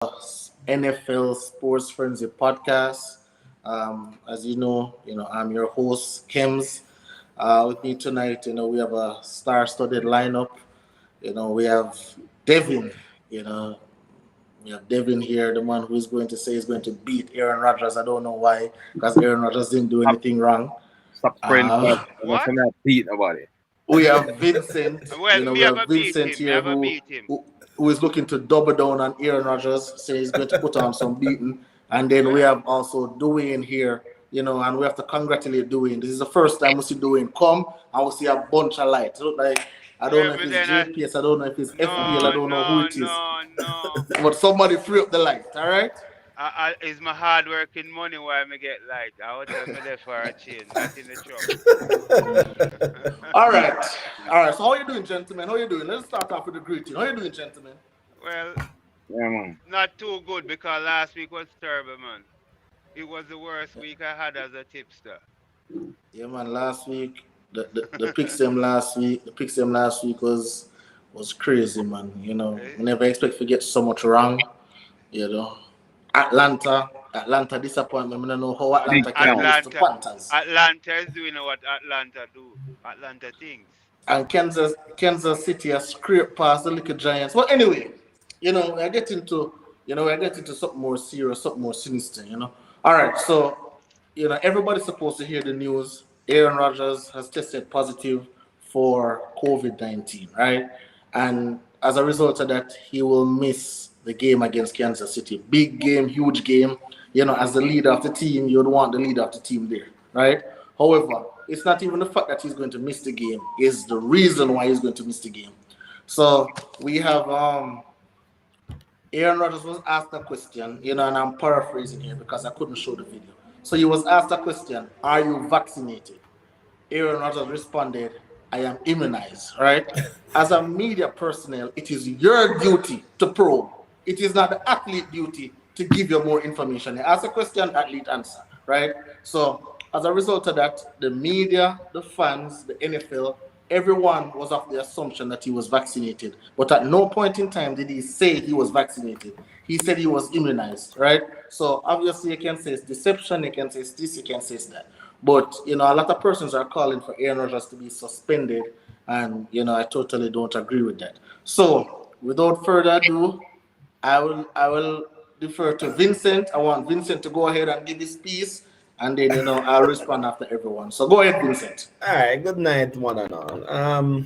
NFL Sports Frenzy podcast. As I'm your host, Kims. With me tonight, we have a star-studded lineup. We have Devin. You know, we have Devin here, the man who is going to say he's going to beat Aaron Rodgers. I don't know why, because Aaron Rodgers didn't do Stop, anything wrong. stop spreading Uh, that. I'm not What? saying beat nobody. we have Vincent. Well, me We have have a beat Vincent him. Me here have a who beat him. who, who is looking to double down on Aaron Rodgers, say he's going to put on some beating. And then we Well, have also Dwayne here, and we have to congratulate Dwayne. This is the first time we see Dwayne come and we see a bunch of lights. Look like I don't know well, if but it's then JPS, I don't know if it's FPL, I no, don't know who no, it is. no, no. But somebody free up the light, all right? It's my hard working money why me get light. I would tell me there for a change, not in the truck. All right. All right. So how are you doing, gentlemen? How are you doing? Let's start off with the greeting. How are you doing, gentlemen? Well, Yeah, man. not too good because last week was terrible, man. It was the worst week I had as a tipster. Yeah, man. Last week, the picks them last week. The picks them last week was crazy, man. Eh, We never expect to get so much wrong. You know, Atlanta disappointment. I don't know how Big Atlanta can time. lose to Atlanta, Panthers Atlanta is doing what Atlanta do. Atlanta things. and Kansas City has scraped past the little Giants. Well, anyway, we're getting to something more serious, something more sinister. All right, so everybody's supposed to hear the news. Aaron Rodgers has tested positive for COVID-19, right? And as a result of that, he will miss the game against Kansas City. Big game, huge game. As the leader of the team, you'd want the leader of the team there, right? However, it's not even the fact that he's going to miss the game, is the reason why he's going to miss the game. So we have Aaron Rodgers was asked a question, and I'm paraphrasing here because I couldn't show the video. So he was asked a question, are you vaccinated? Aaron Rodgers responded, I am immunized, right? As a media personnel, it is your duty to probe. It is not the athlete duty to give you more information. You ask a question, athlete answer, right? So as a result of that, the media, the fans, the NFL, everyone was of the assumption that he was vaccinated. But at no point in time did he say he was vaccinated. He said he was immunized, right? So obviously you can say it's deception, you can say it's this, you can say it's that. But a lot of persons are calling for Aaron Rodgers to be suspended, and I totally don't agree with that. So without further ado, I will defer to Vincent. I want Vincent to go ahead and give his piece, and then I'll respond after everyone. So go ahead, Vincent. All right, good night, one and all.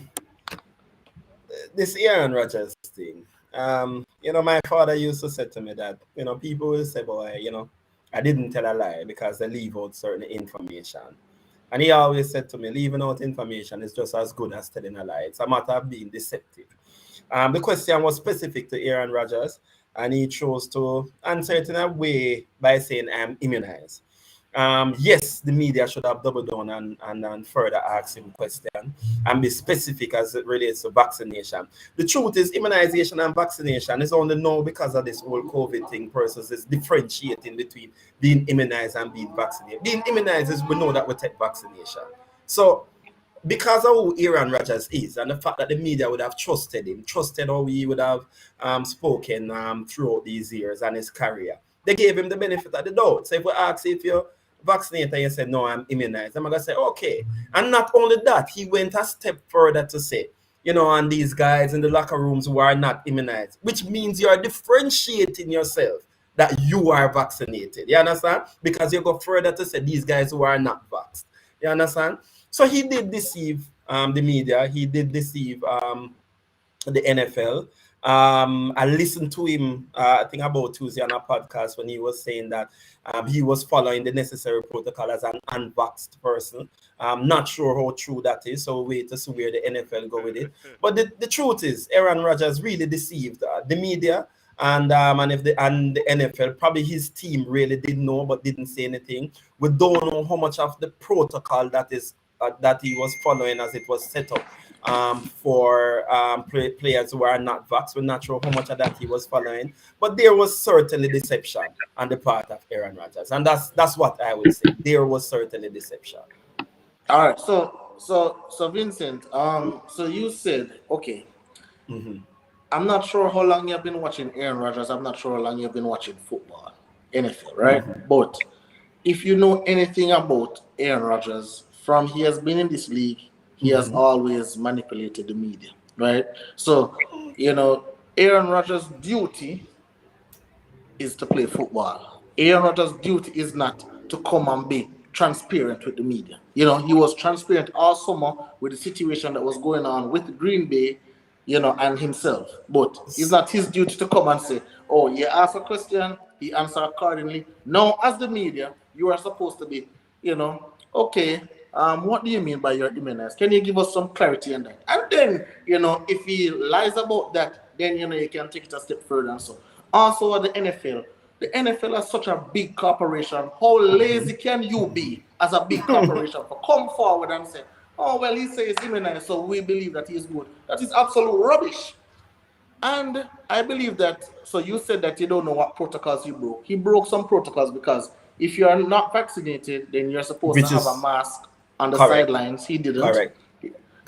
This Aaron Rodgers thing. My father used to say to me that, people will say, boy, I didn't tell a lie because they leave out certain information. And he always said to me, leaving out information is just as good as telling a lie. It's a matter of being deceptive. The question was specific to Aaron Rodgers, and he chose to answer it in a way by saying, I'm immunized. Yes, the media should have doubled down and further ask him question and be specific as it relates to vaccination. The truth is, immunization and vaccination is only now because of this whole COVID thing. Persons is differentiating between being immunized and being vaccinated. Being immunized is we know that we take vaccination. So, because of who Aaron Rodgers is and the fact that the media would have trusted him, trusted how he would have spoken throughout these years and his career, they gave him the benefit of the doubt. So if we ask if you're vaccinated and you say, no, I'm immunized, I'm going to say, okay. And not only that, he went a step further to say, and these guys in the locker rooms who are not immunized, which means you are differentiating yourself that you are vaccinated. You understand? Because you go further to say these guys who are not vaxxed. You understand? So he did deceive the media. He did deceive the NFL. I listened to him, I think about Tuesday on a podcast when he was saying that he was following the necessary protocol as an unvaxxed person. I'm not sure how true that is, so wait to see where the NFL go with it. But the truth is, Aaron Rodgers really deceived the media. And the NFL, probably his team really didn't know but didn't say anything. We don't know how much of the protocol that he was following as it was set up for players who are not vaxxed. We're not sure how much of that he was following, but there was certainly deception on the part of Aaron Rodgers, and that's what I would say. There was certainly deception. All right. So Vincent. So you said okay. Mhm. I'm not sure how long you've been watching Aaron Rodgers. I'm not sure how long you've been watching football, NFL, right? But if you know anything about Aaron Rodgers, from he has been in this league, he has always manipulated the media, right? So, Aaron Rodgers' duty is to play football. Aaron Rodgers' duty is not to come and be transparent with the media. He was transparent all summer with the situation that was going on with Green Bay, and himself. But it's not his duty to come and say, oh, you ask a question, he answer accordingly. No, as the media, you are supposed to be, okay, what do you mean by your imminence? Can you give us some clarity on that? And then, if he lies about that, then, you can take it a step further and so. Also, the NFL. The NFL is such a big corporation. How lazy can you be as a big corporation for come forward and say, oh, well, he says imminent, so we believe that he's good. That is absolute rubbish. And I believe that, so you said that you don't know what protocols he broke. He broke some protocols because if you are not vaccinated, then you're supposed to have a mask on the sidelines. He didn't. Correct.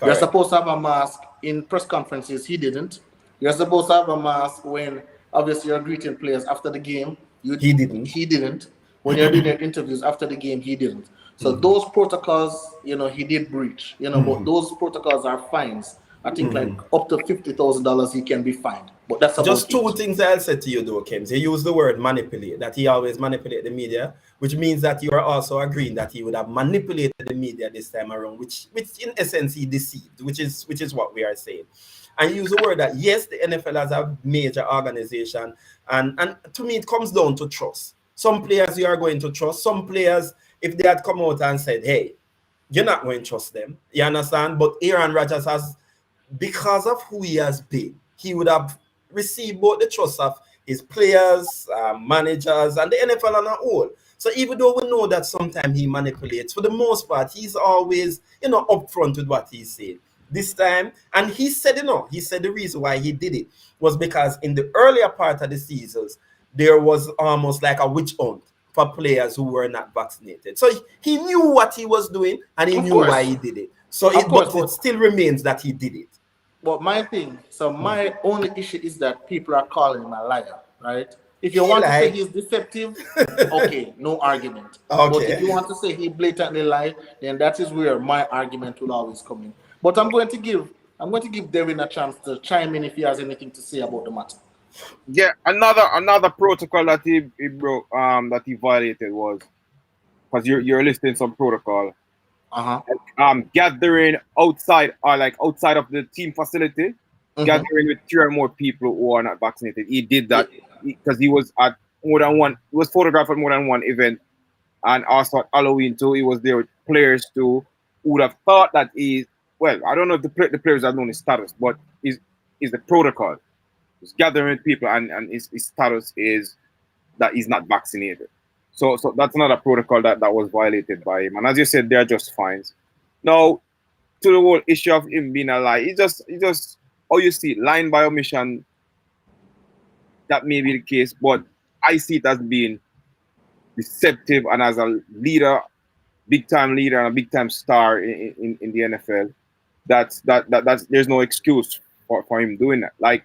You're supposed to have a mask in press conferences. He didn't. You're supposed to have a mask when obviously you're greeting players after the game. He didn't. When you're doing your interviews after the game, he didn't. So those protocols, he did breach. But those protocols are fines. I think like up to $50,000 he can be fined. But that's about just two things I'll say to you though, Kims. You use the word manipulate, that he always manipulate the media, which means that you are also agreeing that he would have manipulated the media this time around, which in essence he deceived, which is what we are saying. And you use the word that yes, the NFL has a major organization, and to me it comes down to trust. Some players you are going to trust. Some players, if they had come out and said, hey, you're not going to trust them, you understand? But Aaron Rodgers has, because of who he has been, he would have received both the trust of his players, managers, and the NFL on a whole. So even though we know that sometimes he manipulates, for the most part, he's always, upfront with what he's saying. This time, and he said, he said the reason why he did it was because in the earlier part of the seasons, there was almost like a witch hunt for players who were not vaccinated. So he knew what he was doing, and he knew why he did it. So it still remains that he did it. But my only issue is that people are calling him a liar, right? If you want to say he's deceptive, okay, no argument. Okay. But if you want to say he blatantly lied, then that is where my argument will always come in. But I'm going to give Devin a chance to chime in if he has anything to say about the matter. Yeah, another protocol that he broke, that he violated was, because you're listing some protocol. Gathering outside of the team facility, gathering with 3 or more people who are not vaccinated. He did that because he was at more than one. He was photographed at more than one event, and also at Halloween too. He was there with players too, who would have thought that I don't know if the players have known his status, but is the protocol. He's gathering with people, and his status is that he's not vaccinated. So that's another protocol that was violated by him. And as you said, they're just fines. Now, to the whole issue of him being a lie, it's just how you see it, lying by omission. That may be the case, but I see it as being deceptive, and as a leader, big time leader and a big time star in the NFL, that's there's no excuse for him doing that. Like,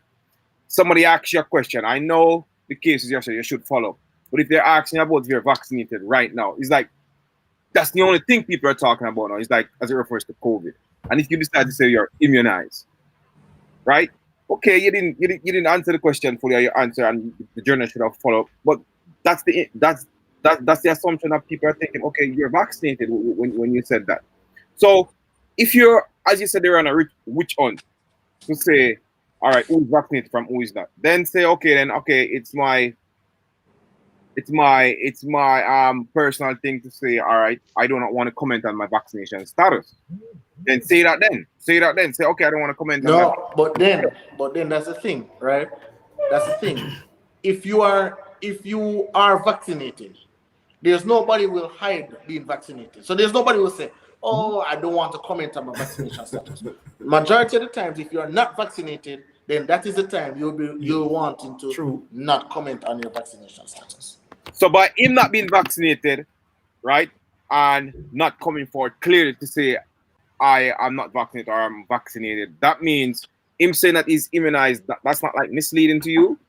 somebody asks you a question, I know the cases you should follow. But if they're asking about if you're vaccinated right now, it's like, that's the only thing people are talking about now. It's like, as it refers to COVID. And if you decide to say you're immunized, right? Okay, you didn't answer the question fully, or your answer, and the journalist should have followed. But that's the assumption that people are thinking. Okay, you're vaccinated when you said that. So if you're, as you said, they're on a witch hunt to say, all right, who's vaccinated from who is not? Then say, it's my personal thing to say, all right, I do not want to comment on my vaccination status. Then say that then. Say, okay, I don't want to comment on that. But then that's the thing, right? That's the thing. If you are vaccinated, there's nobody will hide being vaccinated. So there's nobody will say, oh, I don't want to comment on my vaccination status. Majority of the times, if you are not vaccinated, then that is the time you're wanting to not comment on your vaccination status. So by him not being vaccinated, right, and not coming forward clearly to say, I am not vaccinated or I'm vaccinated, that means him saying that he's immunized, that's not like misleading to you?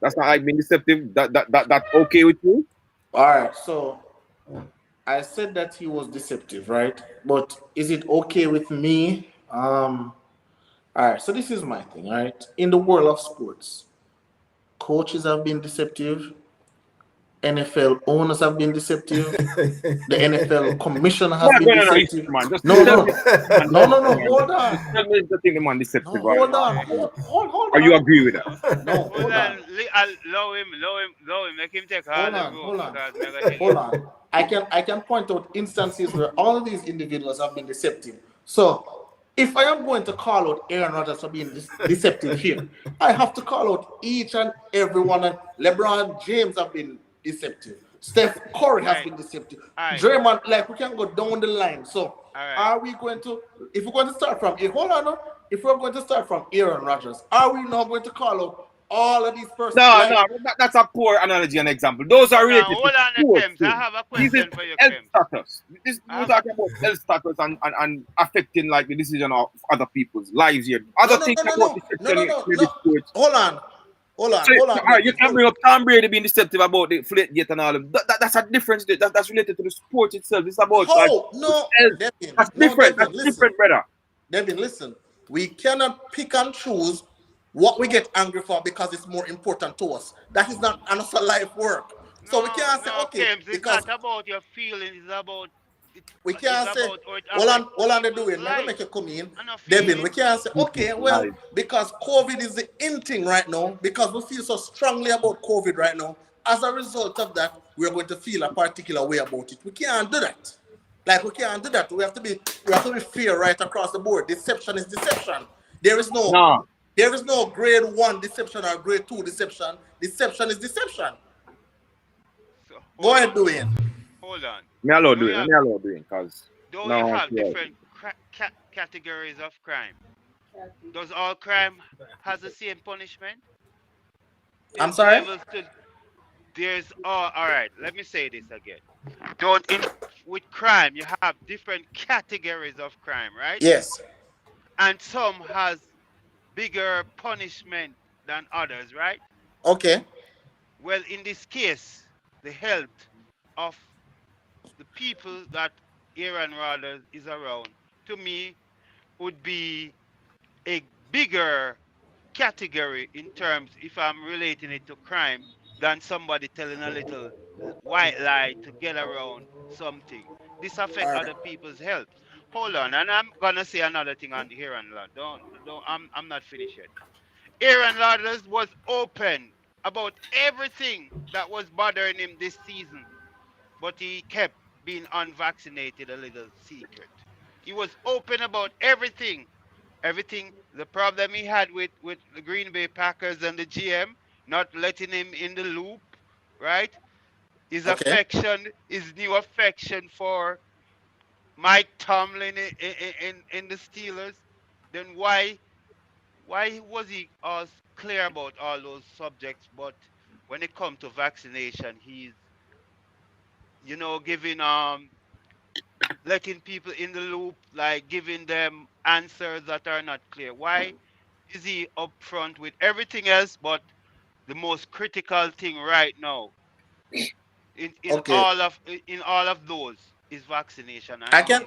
That's not like being deceptive? That's okay with you? All right, so I said that he was deceptive, right? But is it okay with me? All right, so this is my thing, right? In the world of sports, coaches have been deceptive, NFL owners have been deceptive, the NFL commissioner has What been going on history, deceptive. man? No, Just tell no, me the man no, no, deceptive, no, man. hold Just on. tell me the thing the man No, deceptive, hold on, Okay. hold or you on. agree with that? No, Hold hold on. on, Allow him. Make him take all hold the on, room hold on, because I'm gonna tell hold you. on. I can point out instances where all of these individuals have been deceptive. So if I am going to call out Aaron Rodgers for being deceptive here, I have to call out each and every one. LeBron James have been deceptive. Steph Curry has Alright, been deceptive. alright, Draymond, like we can go down the line. So alright. are we going to, if we're going to start from, hold on, no. If we're going to start from Aaron Rodgers, are we now going to call out all of these persons? No, Like, no, that's a poor analogy and example. Those are related to Hold on, sports Kems. I things. have a This is question for you, health Kems. status. I We're have a talking about health status and affecting like the decision of other people's lives here. no, Other no, things no, no, about no, no, deception no, in no, maybe no. sports. Hold on, So, hold so on, all right, you David. can bring up Tom Brady being deceptive about the flat gate and all of that's a difference. That's related to the sport itself. It's about like How? No, health. Devin. That's No, different. That's Devin, listen. different, brother. Devin, listen. We cannot pick and choose what we get angry for because it's more important to us. That is not honest life work. So we can't say, no, okay, Kems. It's because not about your feelings. It, we it's can't say, about how it affects hold on, they're people's doing. Never life make you come in. and no Devin, we feeling. can't say, People's okay, well, lives. because COVID is the in thing right now, because we feel so strongly about COVID right now, as a result of that, we're going to feel a particular way about it. We can't do that. Like we can't do that. We have to be fair right across the board. Deception is deception. There is no No, there is no grade one deception or grade two deception. Deception is deception. So Go hold ahead, on, Dwayne. hold on. me allow Don't do you it. Let have me allow doing because don't you no, have different categories of crime? Does all crime has the same punishment? I'm There's sorry? levels to all right. Let me say this again. Don't in with crime you have different categories of crime, right? Yes. And some has bigger punishment than others, right? Okay. Well, in this case, the health of the people that Aaron Rodgers is around, to me, would be a bigger category in terms if I'm relating it to crime than somebody telling a little white lie to get around something. This All affect right. other people's health. Hold on, and I'm gonna say another thing on here and Lord. Don't. I'm not finished yet. Aaron Rodgers was open about everything that was bothering him this season, but he kept being unvaccinated a little secret. He was open about everything, the problem he had with the Green Bay Packers and the GM not letting him in the loop, right? His Okay. affection, his new affection for Mike Tomlin in the Steelers. Then why was he all clear about all those subjects, but when it comes to vaccination, he's giving letting people in the loop, like giving them answers that are not clear. Why is he upfront with everything else, but the most critical thing right now Okay. in all of those is vaccination, and I he can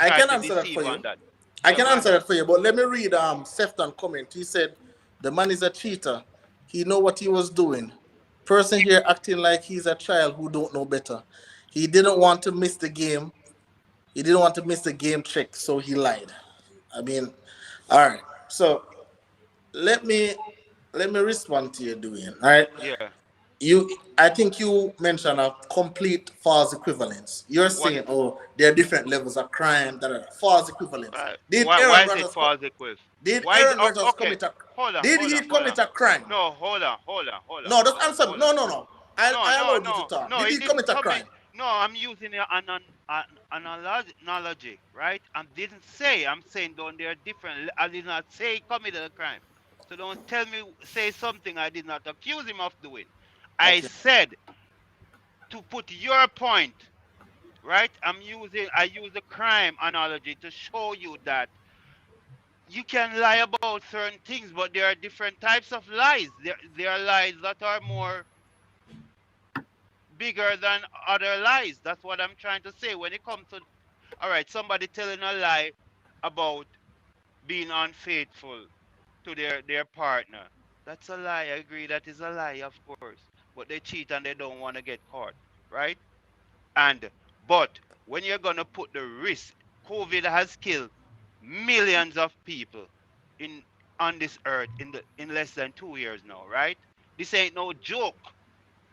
I tried can to answer that for deceive you. on that. I Yeah, can go answer ahead. that for you, but let me read Sefton comment. He said the man is a cheater. He know what he was doing. Person here acting like he's a child who don't know better. He didn't want to miss the game. He didn't want to miss the game check, so he lied. I mean, all right. So let me let me respond to you, doing. All right. Yeah. I think you mentioned a complete false equivalence. You're What? saying, oh, there are different levels of crime that are false equivalence. Why is it false equivalence? Did Why is Aaron Rodgers okay? commit a Hold on, did hold he on, hold on. commit a crime? No, hold on, No, just hold on, answer me. hold on. No, no, no. I, No, I no, allowed you to no, talk. no. Did He he didn't commit a commit. crime? No, I'm using analogy, right? I didn't say. I'm saying don't there are different. I did not say he committed a crime. So don't tell me say something I did not accuse him of doing. I Okay. said to put your point, right? I use the crime analogy to show you that you can lie about certain things, but there are different types of lies. There are lies that are more bigger than other lies. That's what I'm trying to say. When it comes to, all right, somebody telling a lie about being unfaithful to their partner. That's a lie. I agree. That is a lie, of course. But they cheat and they don't want to get caught, right? And but when you're gonna put the risk, COVID has killed millions of people in on this earth in less than 2 years now, right? This ain't no joke.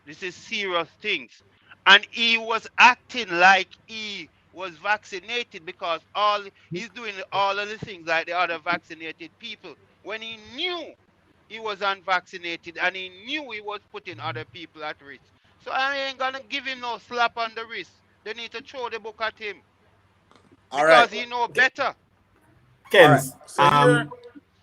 This is serious things. And he was acting like he was vaccinated because all he's doing all of the things like the other vaccinated people when he knew he was unvaccinated and he knew he was putting other people at risk. So I ain't gonna give him no slap on the wrist. They need to throw the book at him All right. because he know better. All right. Kems, So here,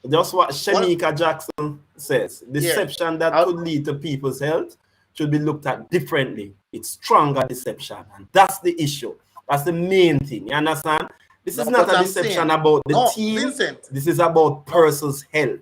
just what what? Shanika Jackson says, Yeah. deception that I'll, could lead to people's health should be looked at differently. It's stronger deception, and that's the issue. That's the main thing. You understand? This no, is not but a I'm deception saying, about the no, team. Vincent. This is about No, person's health.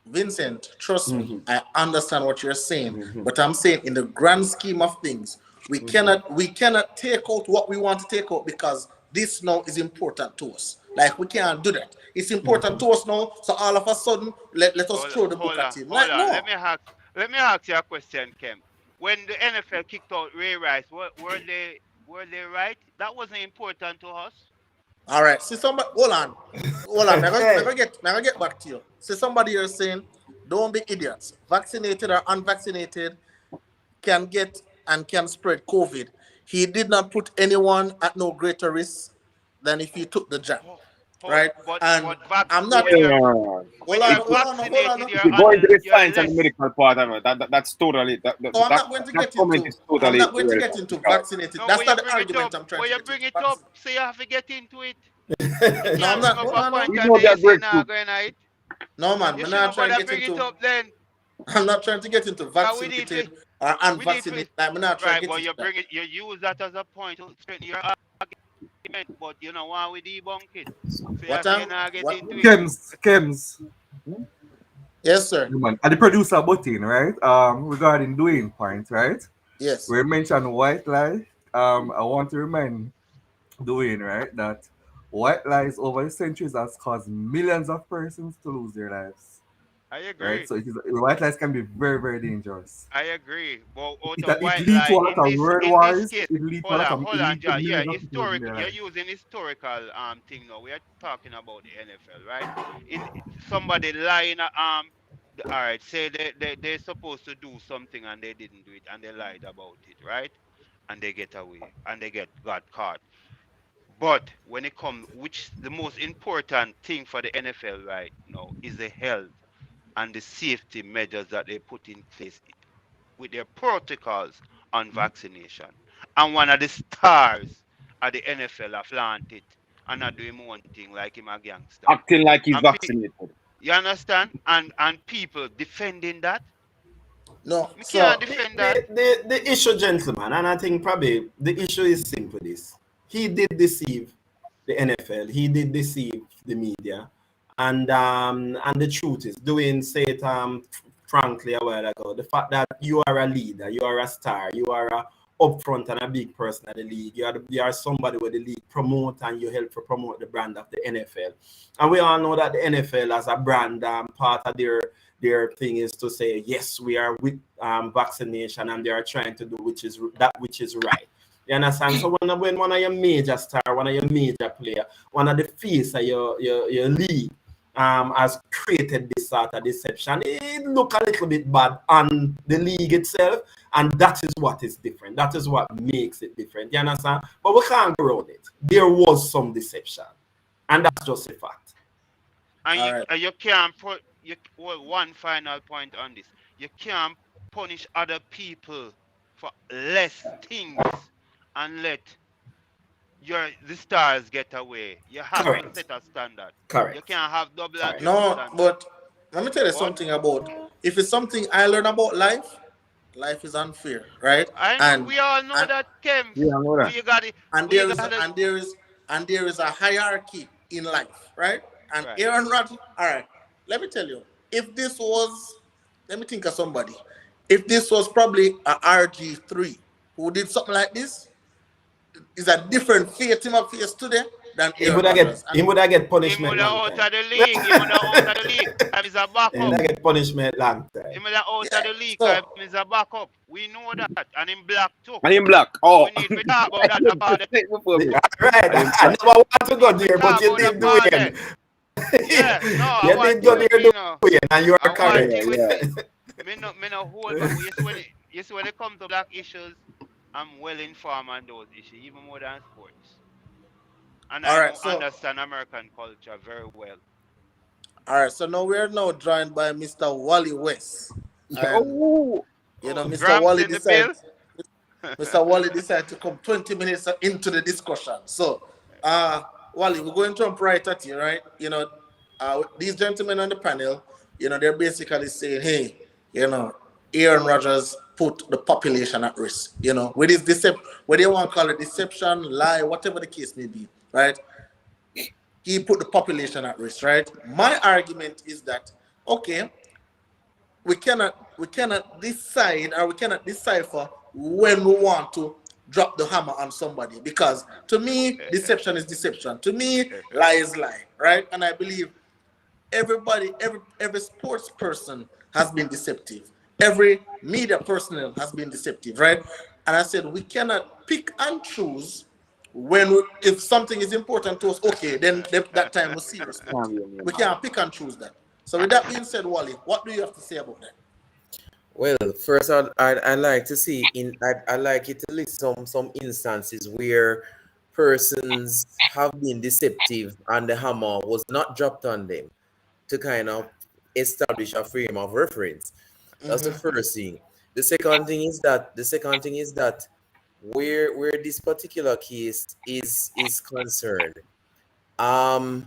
Vincent, trust me, Mm-hmm. I understand what you're saying, Mm-hmm. but I'm saying in the grand scheme of things, Mm-hmm. we cannot take out what we want to take out because this now is important to us. Like we can't do that. It's important to us now, so all of a sudden let us throw the book at him. Hold Like on. no. Let me ask you a question, Kem. When the NFL kicked out Ray Rice, were they right? That wasn't important to us. All right. See somebody. Hold on. Hold on. Hey, Never get back to you. See somebody here saying, "Don't be idiots. Vaccinated or unvaccinated can get and can spread COVID." He did not put anyone at no greater risk than if he took the jab, Ho- right? And but vax I'm not. when you're Yeah. when you're Hold on. vaccinated, If you go into the you're science and the less. medical part of it, that's totally So that comment is I'm totally not going to get irrelevant into because vaccinated. No, That's when you not the bring it argument up, I'm trying to get into. so you have to get into it. You No, I'm can't bring not. up Hold a on. point No, we and know then you that say, nah, breakthrough. going on it. no man. You I'm not shouldn't trying to bother get bring it into. up then. I'm not trying to get into Cause vaccinated or we need to, unvaccinated. I'm not trying right, to get but into that. you use that as a point to strengthen your argument, but you know why we debunk it. So you What say you I'm not get what? into it. Kems, Yes, sir. man, and the producer button, right? Regarding doing point, right? Yes. We mentioned white lie. I want to remind Dwayne, right, that white lies over the centuries has caused millions of persons to lose their lives, I right? agree. So white lies can be very, very dangerous. I agree. But out It, of it white leads to lie a lot of world in this wars. case, It leads to a lot of hold it on, leads to John. Yeah, millions of people losing their you're lives. using historical thing now. We are talking about the NFL, right? In somebody lying all right, say they're supposed to do something and they didn't do it and they lied about it, right? And they get away and they got caught. But when it comes, which the most important thing for the NFL right now is the health and the safety measures that they put in place with their protocols on vaccination. And one of the stars of the NFL have flaunt it and not doing one thing like him a gangster. Acting like he's And vaccinated. you understand? And people defending that. No. Me can't So defend that. the issue, gentlemen, and I think probably the issue is simple this. He did deceive the NFL, he did deceive the media, and the truth is, doing say it frankly a while ago, the fact that you are a leader, you are a star, you are a upfront and a big person at the league, you are somebody where the league promote and you help to promote the brand of the NFL. And we all know that the NFL as a brand, part of their thing is to say yes, we are with vaccination, and they are trying to do which is right. You understand? So when one of your major star, one of your major player, one of the face of your league has created this sort of deception, it look a little bit bad on the league itself, and that is what is different. That is what makes it different. You understand? But we can't go around it. There was some deception, and that's just a fact. And all right. you can't put well, one final point on this. You can't punish other people for less things and let the stars get away. You have to Correct. set a standard. You Correct. can't have double and Correct. triple No, standard. but let me tell you What? something about if it's something I learn about life, life is unfair, right? I know And we all know and that Kems. Yeah, I know But that. you got it. and But you there is got it. and there is and there is a hierarchy in life, right? And Right. Aaron Rodgers, all right, let me tell you, if this was, let me think of somebody. If this was probably a RG3 who did something like this, is a different fate him face today than He Aaron would have get Rodgers. And he would have get Him punishment would have long out time. of the league. Him would have out of the league. Him is a He would backup. have get punishment long time. Him would have out of yeah, the league. Him so is a backup. We know that. And him black too. And in black. So Oh. we need to talk about that about Before it. black. Right. And in I black. never want to We go need to there, but talk you about did that do part there. it. Yeah, no, I You want did go thing with there, me, no. and you are And one correct. thing with Yeah. me, me no hold back. You see when it comes to black issues, I'm well informed on those issues, even more than sports. And all I right, know so understand American culture very well. now we are now joined by Mr. Wally West. And Oh. Oh, Mr. Gramps Wally in the bill? decided Mr. Wally decided to come 20 minutes into the discussion. So, Wally, we're going to jump right at you, right? These gentlemen on the panel, they're basically saying, hey, Aaron Rodgers put the population at risk, with his what they want to call it, deception, lie, whatever the case may be, right? He put the population at risk, right? My argument is that, okay, we cannot decide, or we cannot decipher when we want to drop the hammer on somebody, because to me deception is deception, to me lie is lie, right? And I believe every sports person has been deceptive, every media personnel has been deceptive, right? And I said we cannot pick and choose if something is important to us, okay, then that time we're serious, but we can't pick and choose that. So with that being said, Wally, what do you have to say about that? Well, first I like to see I like it to list some instances where persons have been deceptive and the hammer was not dropped on them to kind of establish a frame of reference. That's the first thing. The second thing is that where this particular case is concerned, um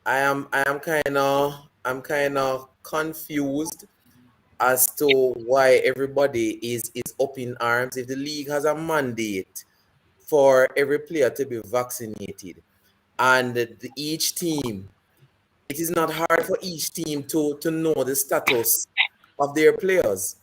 I'm kind of confused as to why everybody is up in arms if the league has a mandate for every player to be vaccinated, and each team, it is not hard for each team to know the status of their players.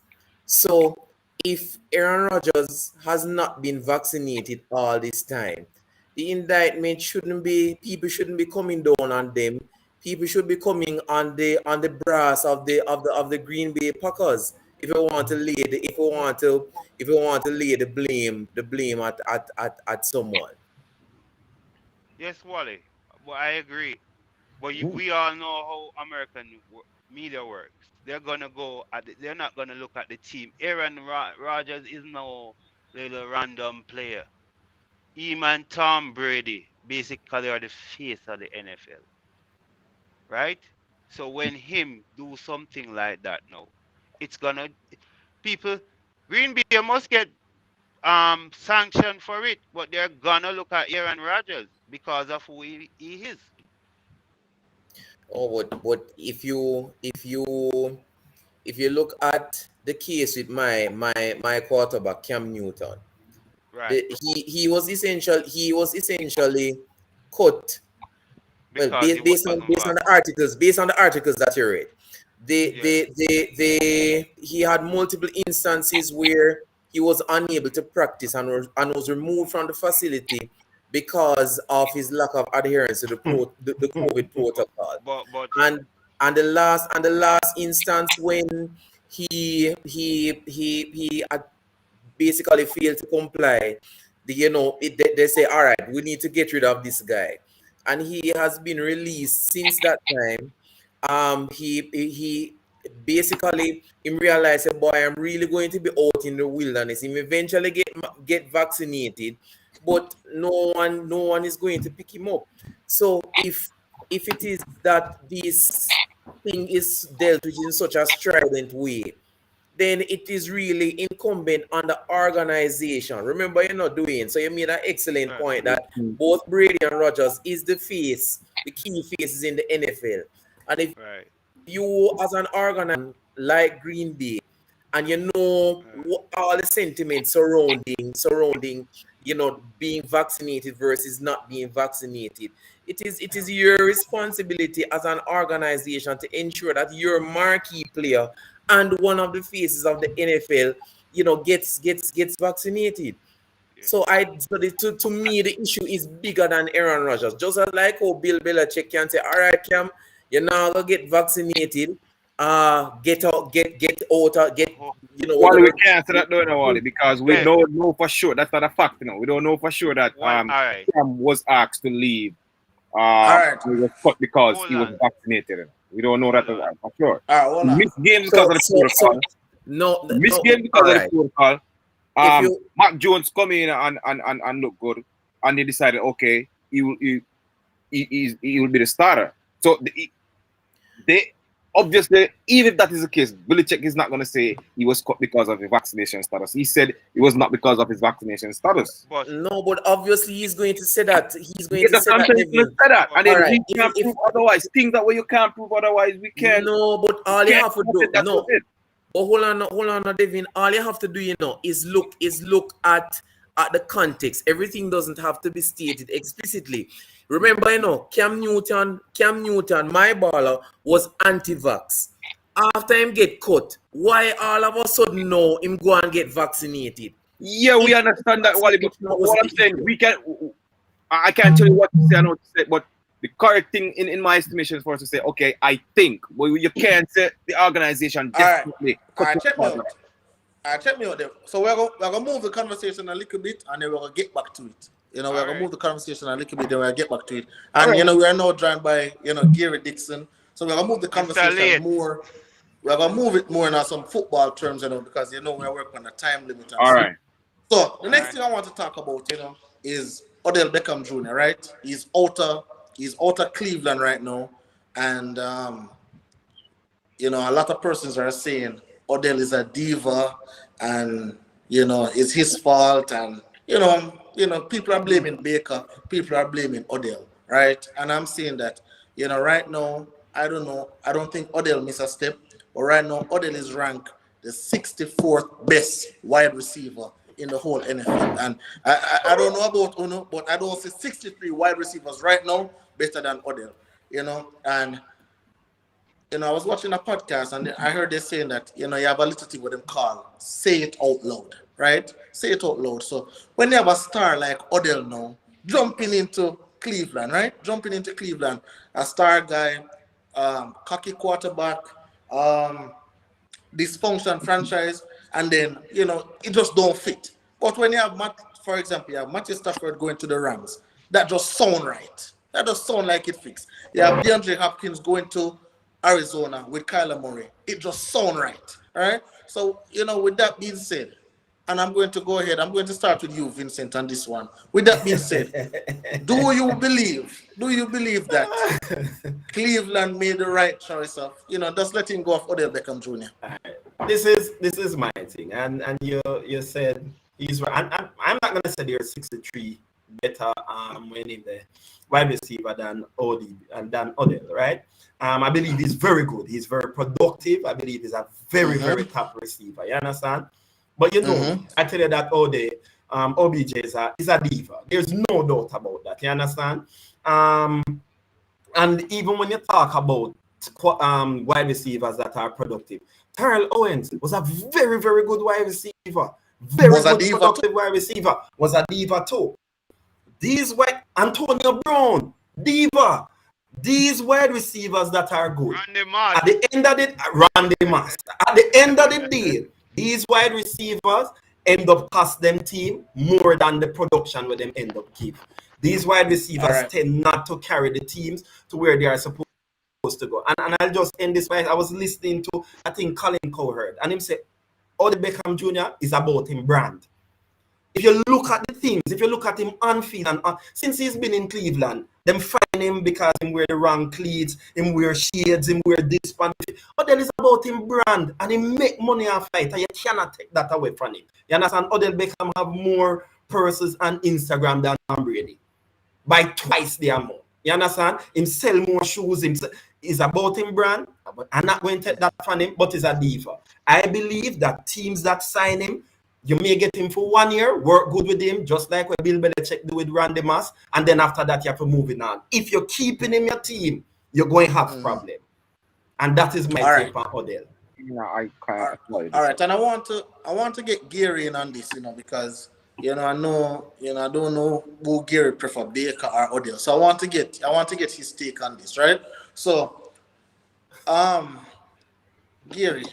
So if Aaron Rodgers has not been vaccinated all this time, the indictment shouldn't be, people shouldn't be coming down on them. People should be coming on the brass of the Green Bay Packers if you want to lay the blame at someone. Yes, Wally. Well, I agree. But we all know how American media works. They're gonna they're not gonna look at the team. Aaron Rodgers is no little random player. Him and Tom Brady basically are the face of the NFL, right? So when him do something like that now, it's gonna people Green Bay must get sanction for it, but they're gonna look at Aaron Rodgers because of who he is. Oh, but if you look at the case with my quarterback Cam Newton, Right. he was essentially cut. Well, Because he wasn't vaccinated. based on the articles that you read, Yeah. he had multiple instances where he was unable to practice and was removed from the facility because of his lack of adherence to the COVID protocol. But And the last instance when he had basically failed to comply, they say, all right, we need to get rid of this guy, and he has been released since that time. He basically him realized, say, boy, I'm really going to be out in the wilderness. Him eventually get vaccinated, but no one is going to pick him up. So if it is that this thing is dealt with in such a strident way, then it is really incumbent on the organization. Remember, you're not doing so. You made an excellent right, point that both Brady and Rodgers is the key faces in the NFL. And if right. you, as an organization like Green Bay, and you know all the sentiments surrounding being vaccinated versus not being vaccinated. It is your responsibility as an organization to ensure that your marquee player and one of the faces of the NFL, gets vaccinated. Yeah. To me, the issue is bigger than Aaron Rodgers. Just as like how Bill Belichick can say, all right, Cam, you're now gonna get vaccinated. Get out, get out, get Oh, Wally, we whatever. can't say that though, no, Wally, because we hey, don't know for sure. That's not a fact, We don't know for sure that all right. Cam was asked to leave. All right. He was cut because Hold he was on. vaccinated. We don't know that Hold on. for sure. All right, hold He on. missed games So because of the so so protocol. no Missed no. games because All of the right. protocol. If you Mac Jones come in and look good, and they decided, okay, he will be the starter. So they obviously, even if that is the case, Belichick is not going to say he was cut because of his vaccination status. He said it was not because of his vaccination status. But no, but obviously he's going to say that. He's going Yeah, to that's say what I'm that, saying. He's going to Devin. say that, and but All then right. we can't If prove otherwise. Things that way you can't prove otherwise, we can't. no, but all you have to do That was no. it. But hold on, Devin. All you have to do, is look at the context. Everything doesn't have to be stated explicitly. Remember, Cam Newton, my baller, was anti-vax. After him get cut, why all of a sudden now him go and get vaccinated? Yeah, we If understand that, Wally. But vaccination was what I'm the saying, issue. we can. I can't tell you what to say and what to say, but the correct thing in my estimation is for us to say, okay, I think. Well, you can't say the organization All right. definitely All cut right, you check me off. out. All right, check me out there. So we're gonna move the conversation a little bit, and then we're gonna get back to it. all We're gonna right. move the conversation a little bit, then we'll get back to it. All And right. we are now joined by Gary Dixon. So we're gonna move the Mr. conversation Late. more. We're gonna move it more in some football terms, because we're working on a time limit and All stuff. right. So the All next right. thing I want to talk about, is Odell Beckham Jr. Right? He's out of Cleveland right now, and a lot of persons are saying Odell is a diva, and it's his fault, and people are blaming Baker, people are blaming Odell, right? And I'm saying that, right now, I don't know, I don't think Odell missed a step, but right now Odell is ranked the 64th best wide receiver in the whole NFL, and I don't know about Uno, but I don't see 63 wide receivers right now better than Odell, and I was watching a podcast and I heard they saying that, you have a little thing with them call say it out loud, right? Say it out loud. So when you have a star like Odell now jumping into Cleveland, right? Jumping into Cleveland, a star guy, cocky quarterback, um, dysfunction franchise, and then it just don't fit. But when you have for example, you have Matthew Stafford going to the Rams, that just sound right. That just sound like it fits. You have DeAndre Hopkins going to Arizona with Kyler Murray. It just sound right. All right. So with that being said, and I'm going to go ahead. I'm going to start with you, Vincent, on this one. With that being said, do you believe that Cleveland made the right choice of just letting go of Odell Beckham Jr.? This is my thing, and you said he's right. And I'm not gonna say there's 63 better winning the wide receiver than Odell, right? I believe he's very good. He's very productive. I believe he's a very very top receiver. You understand? But I tell you that all day, OBJ is a diva. There's no doubt about that. You understand? And even when you talk about wide receivers that are productive, Terrell Owens was a very, very good wide receiver. Very Was a good diva productive wide receiver. Was a diva too. Antonio Brown, diva. These wide receivers that are good. Randy Moss. At the end of Randy Moss. At the end of the day, these wide receivers end up cost them team more than the production with them end up give. These wide receivers tend not to carry the teams to where they are supposed to go. And I'll just end this by I was listening to, I think, Colin Cowherd, and him say, Odell Beckham Jr. is about him brand. If you look at the things, if you look at him on field, and since he's been in Cleveland, them find him because him wear the wrong cleats, him wear shades, him wear this. Odell is about him brand, and he make money off it, and you cannot take that away from him. You understand? Odell Beckham have more purses on Instagram than Tom Brady by twice the amount. You understand? Him sell more shoes. is about him brand. I'm not going to take that from him, but he's a diva. I believe that teams that sign him, you may get him for 1 year, work good with him, just like what Bill Belichick do with Randy Moss, and then after that you have to move it on. If you're keeping him your team, you're going to have problem. And that is my take on Odell. Yeah, I can't. All right, and I want to get Gary in on this, because I don't know who Gary prefer, Baker or Odell. So I want to get his take on this, right? So, Gary,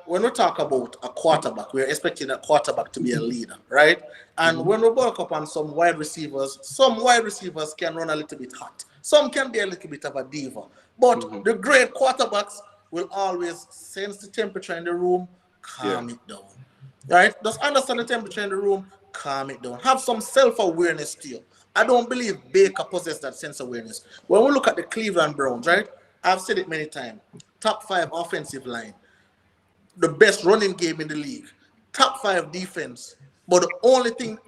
when we talk about a quarterback, we're expecting a quarterback to be a leader, right? And when we work up on some wide receivers can run a little bit hot. Some can be a little bit of a diva. But the great quarterbacks will always sense the temperature in the room, calm it down. Right? Just understand the temperature in the room, calm it down. Have some self-awareness still. I don't believe Baker possesses that sense of awareness. When we look at the Cleveland Browns, right? I've said it many times. Top 5 offensive line. The best running game in the league. Top 5 defense. But the only thing,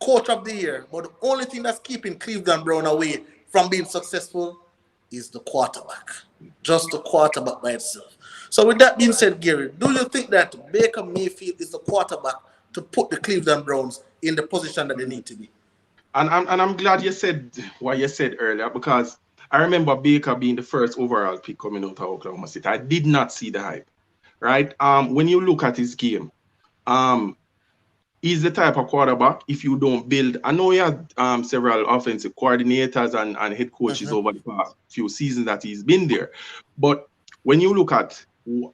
coach of the year, but the only thing that's keeping Cleveland Brown away from being successful is the quarterback. Just the quarterback by itself. So with that being said, Gary, do you think that Baker Mayfield is the quarterback to put the Cleveland Browns in the position that they need to be? And I'm glad you said what you said earlier, because I remember Baker being the first overall pick coming out of Oklahoma City. I did not see the hype, right? When you look at his game, he's the type of quarterback, if you don't build, I know he had several offensive coordinators and head coaches over the past few seasons that he's been there. But when you look at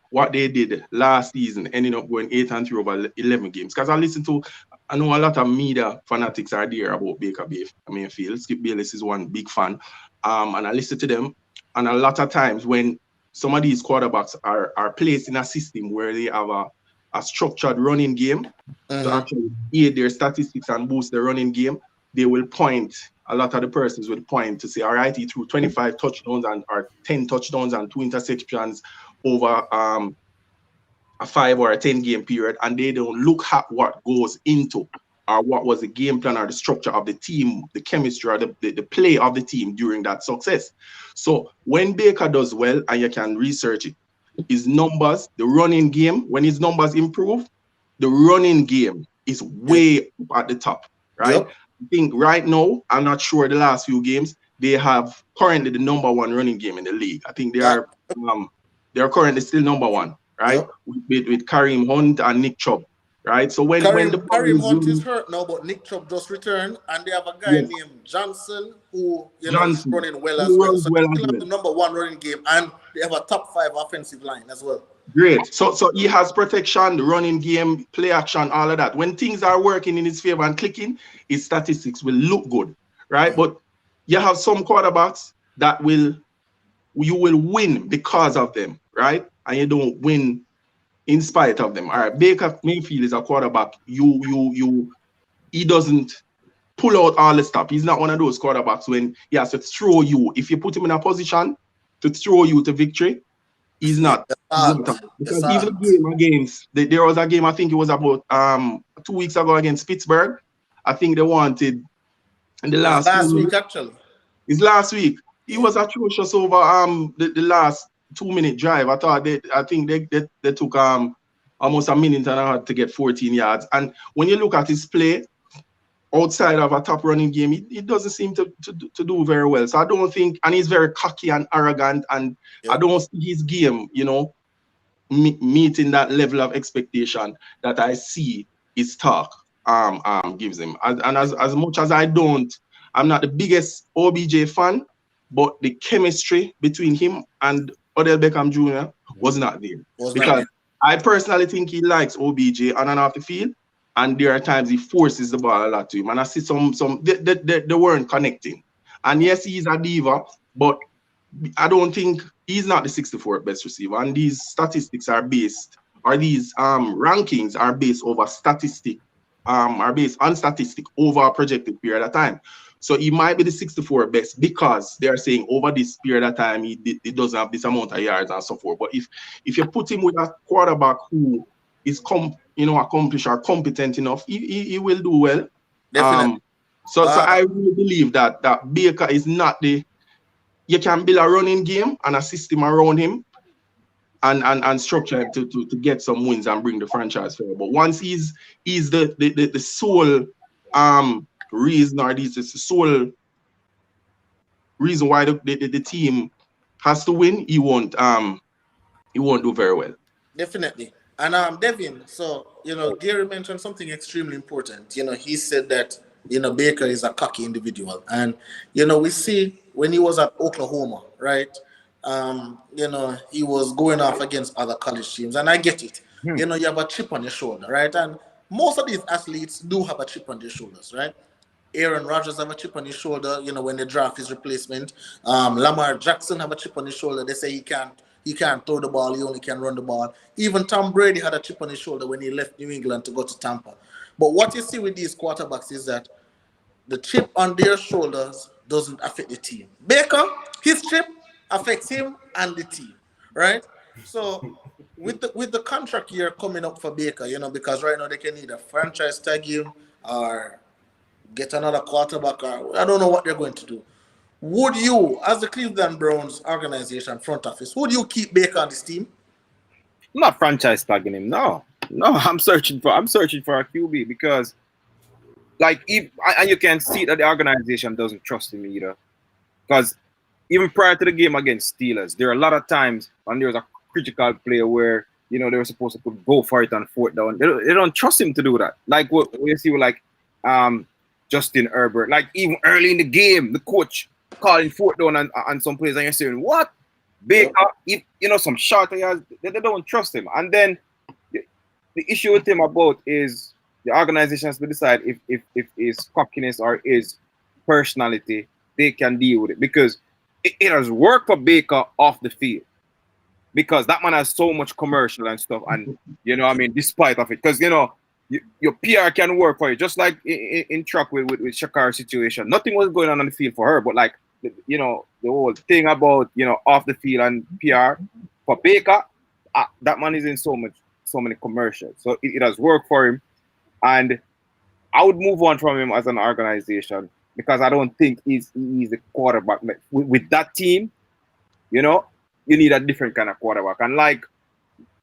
what they did last season, ending up going 8-3 over 11 games, because I know a lot of media fanatics are there about Baker Mayfield. Skip Bayless is one big fan. And I listen to them. And a lot of times when some of these quarterbacks are placed in a system where they have a structured running game to actually aid their statistics and boost their running game, they will point, a lot of the persons will point to say, all right, he threw 25 touchdowns or 10 touchdowns and 2 interceptions over a 5 or a 10 game period, and they don't look at what goes into or what was the game plan or the structure of the team, the chemistry or the play of the team during that success. So when Baker does well, and you can research it, his numbers, the running game, when his numbers improve, the running game is way up at the top, right? Yep. I think right now, I'm not sure the last few games, they have currently the #1 running game in the league. I think they are currently still #1, right? Yep. With Kareem Hunt and Nick Chubb, right? So when Kareem Hunt is hurt now, but Nick Chubb just returned, and they have a guy named Johnson who is running well as well. So they still have the #1 running game, and they have a top 5 offensive line as well. Great. So he has protection, the running game, play action, all of that. When things are working in his favor and clicking, his statistics will look good, right? But you have some quarterbacks that you will win because of them, right? And you don't win in spite of them. All right, Baker Mayfield is a quarterback. He doesn't pull out all the stuff. He's not one of those quarterbacks when he has to throw you. If you put him in a position to throw you to victory, he's not. Because even the game against, there was a game, I think it was about 2 weeks ago against Pittsburgh. I think they wanted in the last week actually. It's last week. He was atrocious over the last 2-minute drive. I think they took almost a minute and a half to get 14 yards. And when you look at his play outside of a top running game, he doesn't seem to do very well. So I don't think, and he's very cocky and arrogant, and I don't see his game, meeting that level of expectation that I see his talk gives him. And as much as I'm not the biggest OBJ fan, but the chemistry between him and Odell Beckham Jr. was not there. I personally think he likes OBJ on and off the field, and there are times he forces the ball a lot to him. And I see they weren't connecting. And yes, he's a diva, but I don't think he's not the 64th best receiver. And these statistics are based, or these rankings are based over statistic, are based on statistic over a projected period of time. So he might be the 64th best because they are saying over this period of time he doesn't have this amount of yards and so forth. But if you put him with a quarterback who is accomplished or competent enough, he will do well. Definitely. So I really believe that Baker is not the you can build a running game and a system around him and structure him to get some wins and bring the franchise forward. But once he's the sole reason, or this is the sole reason why the team has to win, he won't do very well. Definitely. And Devin, so Gary mentioned something extremely important. He said that Baker is a cocky individual, and we see when he was at Oklahoma, right? He was going off against other college teams, and I get it. You have a chip on your shoulder, right? And most of these athletes do have a chip on their shoulders, right? Aaron Rodgers have a chip on his shoulder, when they draft his replacement. Lamar Jackson have a chip on his shoulder. They say he can't throw the ball, he only can run the ball. Even Tom Brady had a chip on his shoulder when he left New England to go to Tampa. But what you see with these quarterbacks is that the chip on their shoulders doesn't affect the team. Baker, his chip affects him and the team, right? So with the contract year coming up for Baker, because right now they can either franchise tag him or get another quarterback, or I don't know what they're going to do. Would you, as the Cleveland Browns organization front office, would you keep Baker on this team? I'm not franchise tagging him. No, I'm searching for a QB because, like, and you can see that the organization doesn't trust him either. Because even prior to the game against Steelers, there are a lot of times when there was a critical play where they were supposed to go for it on fourth down. They don't trust him to do that. Like what you see with Justin Herbert. Like even early in the game, the coach calling fourth down on some plays, and you're saying, what? Baker, some shot he has, they don't trust him. And then the issue with him is the organization has to decide if his cockiness or his personality, they can deal with it. Because it has worked for Baker off the field. Because that man has so much commercial and stuff. And, despite of it. Because, your PR can work for you. Just like in track with Shakar's situation. Nothing was going on the field for her. But, like, the whole thing about, off the field and PR. For Baker, that man is in so many commercials. So it has worked for him. And I would move on from him as an organization because I don't think he's a quarterback. With that team, you need a different kind of quarterback. And like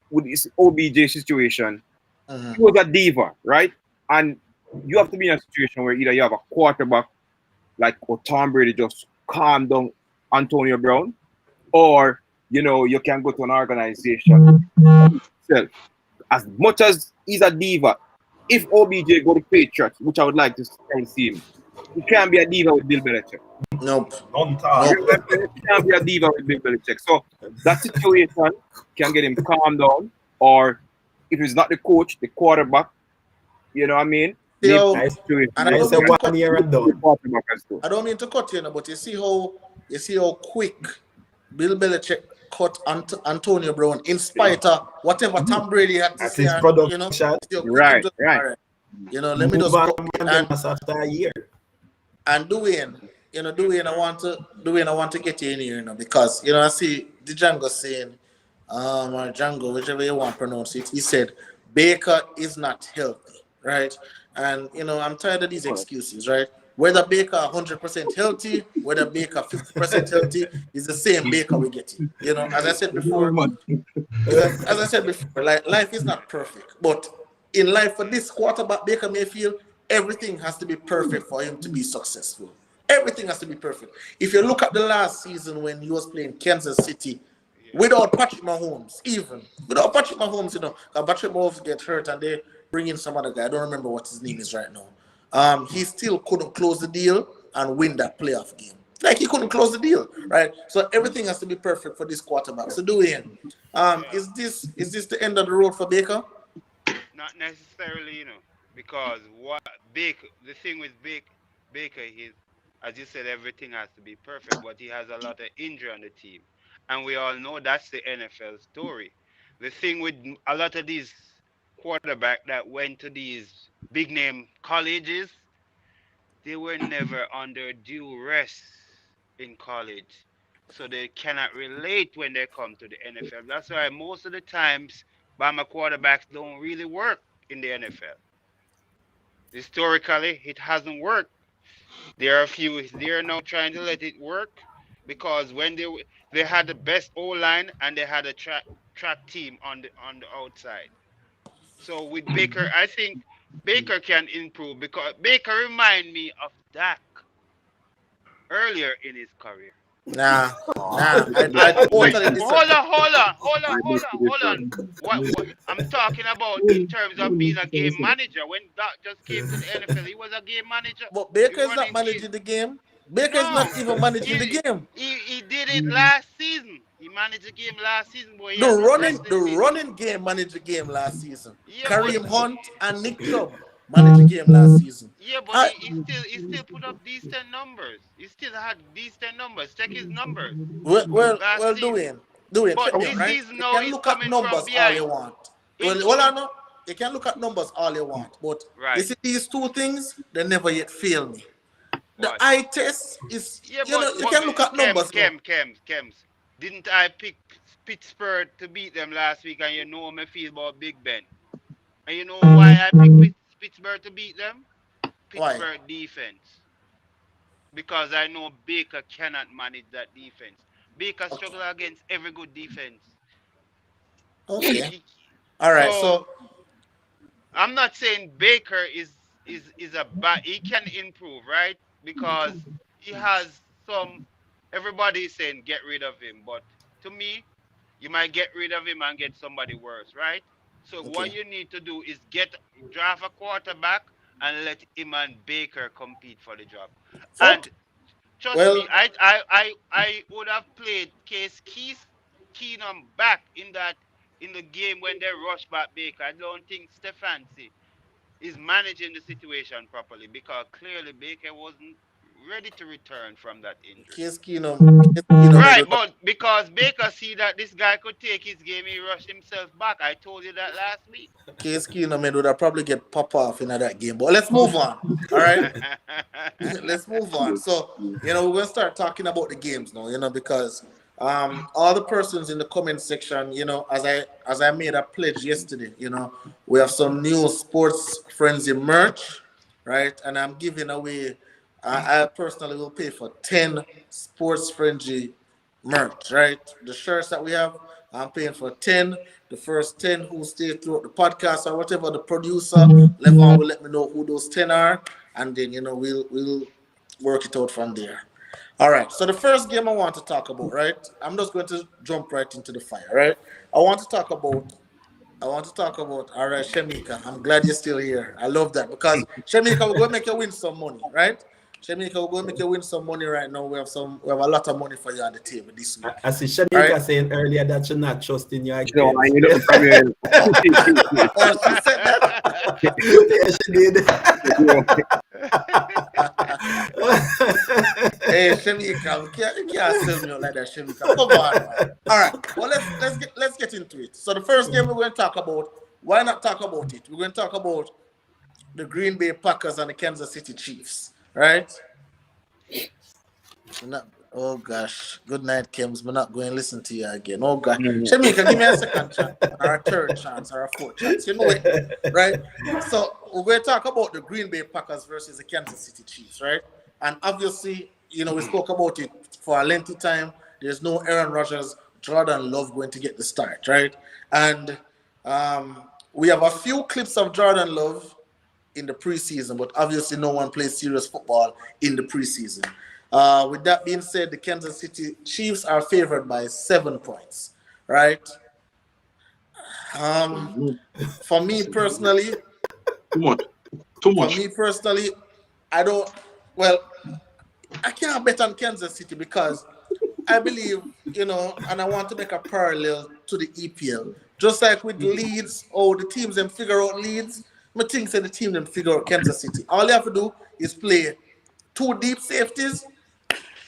with this OBJ situation, he was a diva, right? And you have to be in a situation where either you have a quarterback like Tom Brady just calm down Antonio Brown, or you can go to an organization itself. As much as he's a diva, if OBJ go to Patriots, which I would like to see him, he can't be a diva with Bill Belichick. Nope. He can't be a diva with Bill Belichick. So that situation can get him calm down, or if he's not the coach, the quarterback, you know what I mean? And I don't mean to cut year and done. I don't mean to cut you, but you see how quick Bill Belichick cut Antonio Brown in spite of whatever Tom Brady had to say. Right. Let me just after a year. And Dwayne, I want to get you in here, because I see Django saying, or Django, whichever you want to pronounce it. He said Baker is not healthy, right? And I'm tired of these excuses, right? Whether Baker 100% healthy, whether Baker 50% healthy, is the same Baker we get. As I said before, like, life is not perfect, but in life for this quarterback, Baker Mayfield, everything has to be perfect for him to be successful. Everything has to be perfect. If you look at the last season when he was playing Kansas City, without Patrick Mahomes, Patrick Mahomes get hurt and they bring in some other guy. I don't remember what his name is right now. He still couldn't close the deal and win that playoff game. Like, he couldn't close the deal, right? So everything has to be perfect for this quarterback. So Dwayne, is this the end of the road for Baker? Not necessarily, because the thing with Baker is, as you said, everything has to be perfect, but he has a lot of injury on the team. And we all know that's the NFL story. The thing with a lot of these quarterbacks that went to these big name colleges, they were never under duress in college. So they cannot relate when they come to the NFL. That's why most of the times Bama quarterbacks don't really work in the NFL. Historically, it hasn't worked. There are a few there now trying to let it work, because when they had the best O line and they had a track team on the outside. So with Baker, I think Baker can improve because Baker remind me of Dak earlier in his career. Nah, nah. I And wait, totally hold disagree. on, hold on, hold on, I hold beg on, to hold differ. on. What I'm talking about in terms of being a game manager. When Doc just came to the NFL, he was a game manager. But He Baker is not running game. managing the game. Baker is No, not even managing the he game. he did it last season. He managed the game last season, but he The had no running, rest the in season. running game managed the game last season. Yeah, but Kareem Hunt and Nick Chubb managed the game last season. yeah, but I, he still put up decent numbers. He still had decent numbers. Check his numbers last well, season. Dwayne, check But me out, this right? season You now can he's look at coming from numbers all you behind. want. In Well, I in know you can look at numbers all you want, but you right. see these two things, they never yet fail me. The What? eye test is, Yeah, you can look at numbers now. Kems. Didn't I pick Pittsburgh to beat them last week? And you know how I feel about Big Ben. And you know why I picked Pittsburgh to beat them? Why? Pittsburgh defense. Because I know Baker cannot manage that defense. Baker Okay. struggle against every good defense. Okay. He- All right. so So I'm not saying Baker is a bad. He can improve, right? Because he has some. Everybody is saying get rid of him, but to me, you might get rid of him and get somebody worse, right? So what okay. you need to do is draft a quarterback and let him and Baker compete for the job. Fuck. And trust me, Well, I would have played Keenum back in the game when they rushed back Baker. I don't think Stefanski is managing the situation properly because clearly Baker wasn't ready to return from that injury. Case Keenum made Right, with a but because Baker see that this guy could take his game, he rushed himself back. I told you that last week. Case Keenum made would have probably get pop off in that game. But let's move on. All right. Let's move on. So, we're gonna start talking about the games now, because all the persons in the comment section, as I made a pledge yesterday, we have some new sports frenzy merch, right? And I'm giving away I personally will pay for 10 sports frenzy merch, right? The shirts that we have, I'm paying for 10. The first 10 who stay throughout the podcast or whatever, the producer, Levon will let me know who those 10 are, and then we'll work it out from there. All right. So the first game I want to talk about, right? I'm just going to jump right into the fire, right? I want to talk about all right, Shemika. I'm glad you're still here. I love that because Shemika, we're going to make you win some money, right? Shemika, we're going to make you win some money right now. We have a lot of money for you on the table this week. I see All Shanika right. saying earlier that you're not trusting you No, again. I need to come here. Oh, she said that. Yes, she did. Hey, Shemika, you can't sell me out like that, Shemika. Come on, man. All right. Well, let's get into it. So the first game we're going to talk about. Why not talk about it? We're going to talk about the Green Bay Packers and the Kansas City Chiefs, right? Oh gosh, good night, Kims. We're not going to listen to you again. Oh gosh, Shamika, give me a second chance, or a third chance, or a fourth chance. You know it, right? So we're going to talk about the Green Bay Packers versus the Kansas City Chiefs, right? And obviously, we spoke about it for a lengthy time. There's no Aaron Rodgers, Jordan Love going to get the start, right? And we have a few clips of Jordan Love in the preseason, but obviously no one plays serious football in the preseason. With that being said, the Kansas City Chiefs are favored by 7 points, right? For me personally, Too much. I don't. Well, I can't bet on Kansas City because I believe, and I want to make a parallel to the EPL. Just like with Leeds, the teams them figure out Leeds, I think the team them figure out Kansas City. All you have to do is play 2 deep safeties,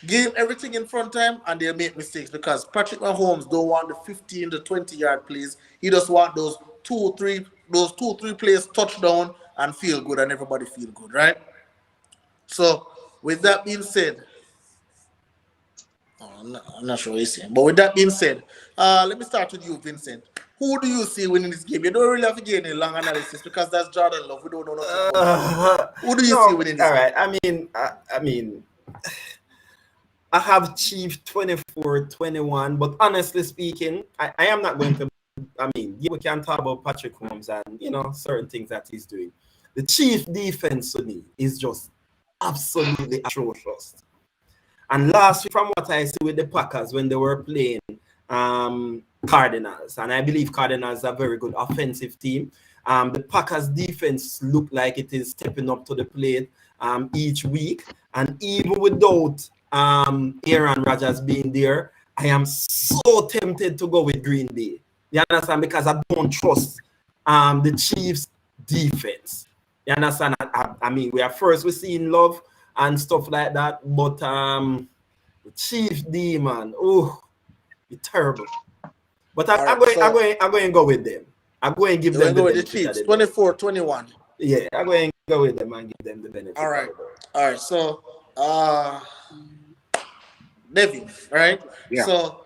give everything in front time, and they'll make mistakes because Patrick Mahomes don't want the 15 to 20 yard plays. He just want those 2-3 plays touchdown and feel good, and everybody feel good, right? So with that being said, I'm not sure what you're saying, but with that being said, let me start with you, Vincent. Who do you see winning this game? You don't really have to get any long analysis because that's Jordan Love. We don't know nothing about Jordan Love. Who do you see No, winning this all game? right. I mean, I have Chief 24-21, but honestly speaking, I am not going to. I mean, we can talk about Patrick Holmes and certain things that he's doing. The Chief defense to me is just absolutely atrocious. And last week, from what I see with the Packers when they were playing Cardinals, and I believe Cardinals are a very good offensive team. The Packers defense look like it is stepping up to the plate each week, and even without Aaron Rodgers being there, I am so tempted to go with Green Bay. You understand? Because I don't trust the Chiefs' defense. You understand? I mean, we're seeing Love and stuff like that, but the Chiefs D, man, oh, it's terrible. But I'm going to go with them. I'm going to give them the benefit Chiefs, of the doubt. 24-21. Yeah, I'm going to go with them and give them the benefit. All right. So, Devin, right? Yeah. So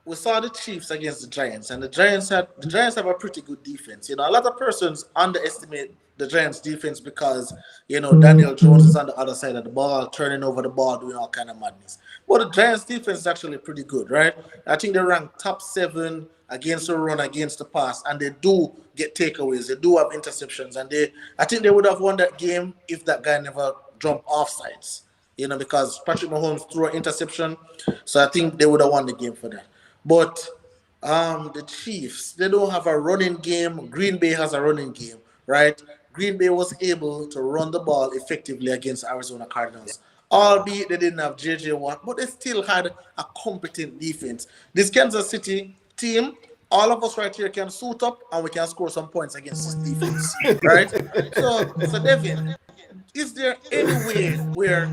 we saw the Chiefs against the Giants, and the Giants have a pretty good defense. A lot of persons underestimate the Giants' defense because Daniel Jones is on the other side of the ball, turning over the ball, doing all kind of madness. But the Giants' defense is actually pretty good, right? I think they rank top 7 against the run, against the pass, and they do get takeaways. They do have interceptions, and I think they would have won that game if that guy never jumped offsides. Because Patrick Mahomes threw an interception, so I think they would have won the game for that. But the Chiefs, they don't have a running game. Green Bay has a running game, right? Green Bay was able to run the ball effectively against Arizona Cardinals, albeit they didn't have J.J. Watt, but they still had a competent defense. This Kansas City team, all of us right here can suit up and we can score some points against this defense, right? So Devin, is there any way where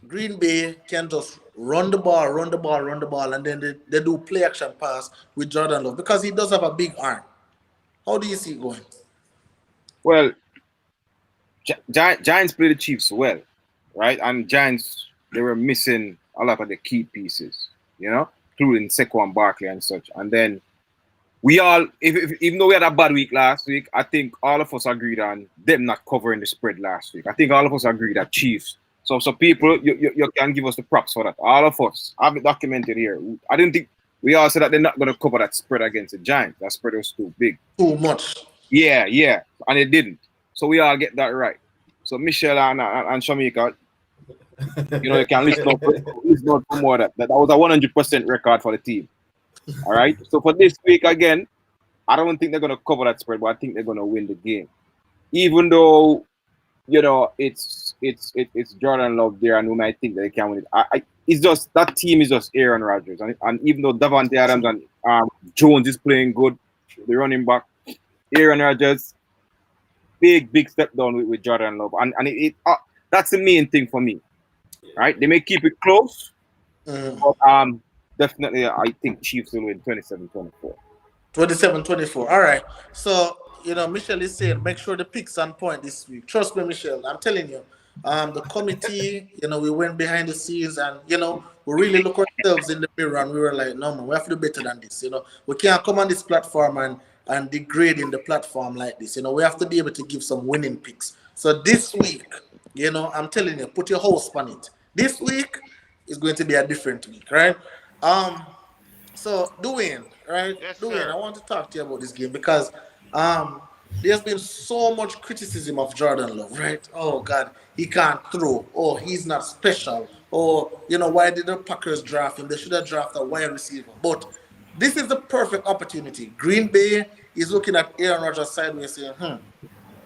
Green Bay can just run the ball, and then they do play action pass with Jordan Love? Because he does have a big arm. How do you see it going? Well, Giants play the Chiefs well, right? And Giants, they were missing a lot of the key pieces, including Saquon Barkley and such. And then we all, even though we had a bad week last week, I think all of us agreed on them not covering the spread last week. I think all of us agreed that Chiefs. So people, you can give us the props for that. All of us have it documented here. I didn't think we all said that they're not going to cover that spread against the Giants. That spread was too big. Too much. Yeah, and it didn't. So we all get that right. So Michelle and Shamika, you can listen out for more of that. That was a 100% record for the team. All right. So for this week again, I don't think they're going to cover that spread, but I think they're going to win the game. Even though, it's Jordan Love there, and we might think that they can win it. It's just that team is just Aaron Rodgers, and even though Davante Adams and Jones is playing good, the running back, Aaron Rodgers, big step down with Jordan Love, and that's the main thing for me, right? They may keep it close, but definitely I think Chiefs will win 27-24. 27-24. All right. So Michelle is saying make sure the picks on point this week. Trust me, Michelle. I'm telling you. The committee, we went behind the scenes and we really look ourselves in the mirror and we were like, no man, we have to do better than this. We can't come on this platform and degrading the platform like this. We have to be able to give some winning picks. So this week, I'm telling you, put your house on it. This week is going to be a different week, right? So Dwayne, right? Yes, Dwayne, sir. I want to talk to you about this game because there's been so much criticism of Jordan Love, right? Oh God, he can't throw. Oh, he's not special. Oh, why did the Packers draft him? They should have drafted a wide receiver. But this is the perfect opportunity. Green Bay is looking at Aaron Rodgers sideways saying,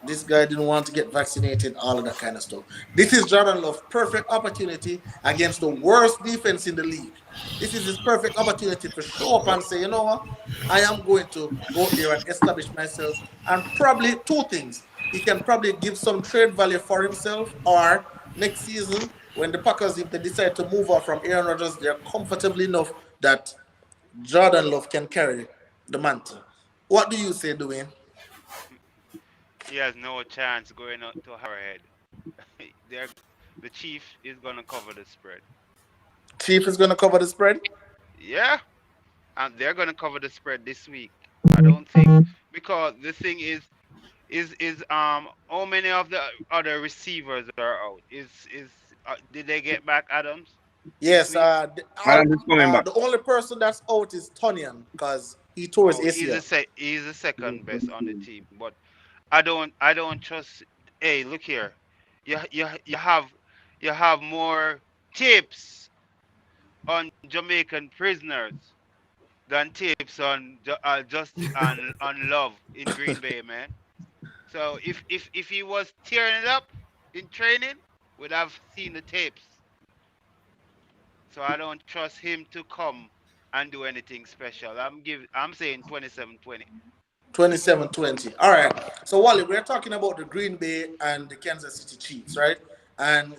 this guy didn't want to get vaccinated, all of that kind of stuff. This is Jordan Love's perfect opportunity against the worst defense in the league. This is his perfect opportunity to show up and say, you know what? I am going to go there and establish myself. And probably two things. He can probably give some trade value for himself, or next season, when the Packers, if they decide to move off from Aaron Rodgers, they're comfortably enough that Jordan Love can carry the mantle. What do you say, Dwayne? He has no chance going up to Arrowhead. They're, the Chief is gonna cover the spread. Chief is going to cover the spread? Yeah, and they're gonna cover the spread this week. I don't think, because the thing is how many of the other receivers are out? Is Did they get back Adams this Yes, week? Adams is coming back. the only person that's out is Tonyan because he tore his Oh, ACL. he's the second best on the team, but I don't trust. Hey, look here, you have more tips on Jamaican prisoners than tips on just on love in Green Bay, man. So if he was tearing it up in training, would have seen the tapes. So I don't trust him to come and do anything special. I'm saying 27-20. 27-20. All right. So Wally, we're talking about the Green Bay and the Kansas City Chiefs, right? And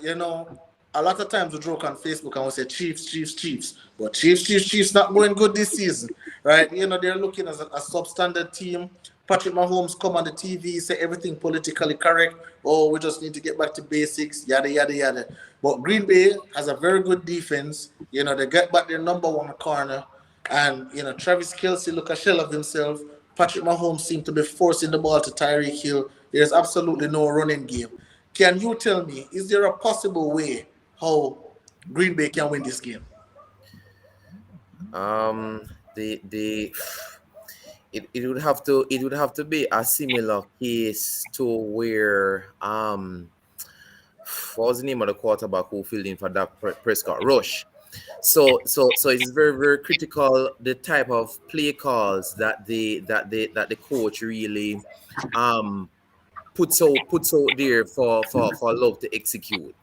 a lot of times we joke on Facebook and we say Chiefs, Chiefs, Chiefs. But Chiefs not going good this season, right? They're looking as a substandard team. Patrick Mahomes come on the TV, say everything politically correct. Oh, we just need to get back to basics, yada, yada, yada. But Green Bay has a very good defense. They get back their number one corner. And, Travis Kelce look a shell of himself. Patrick Mahomes seemed to be forcing the ball to Tyreek Hill. There's absolutely no running game. Can you tell me, is there a possible way how Green Bay can win this game? The it would have to be a similar case to where what was the name of the quarterback who filled in for Dak Prescott? Rush. So it is very, very critical the type of play calls that the coach really puts out there for Love to execute.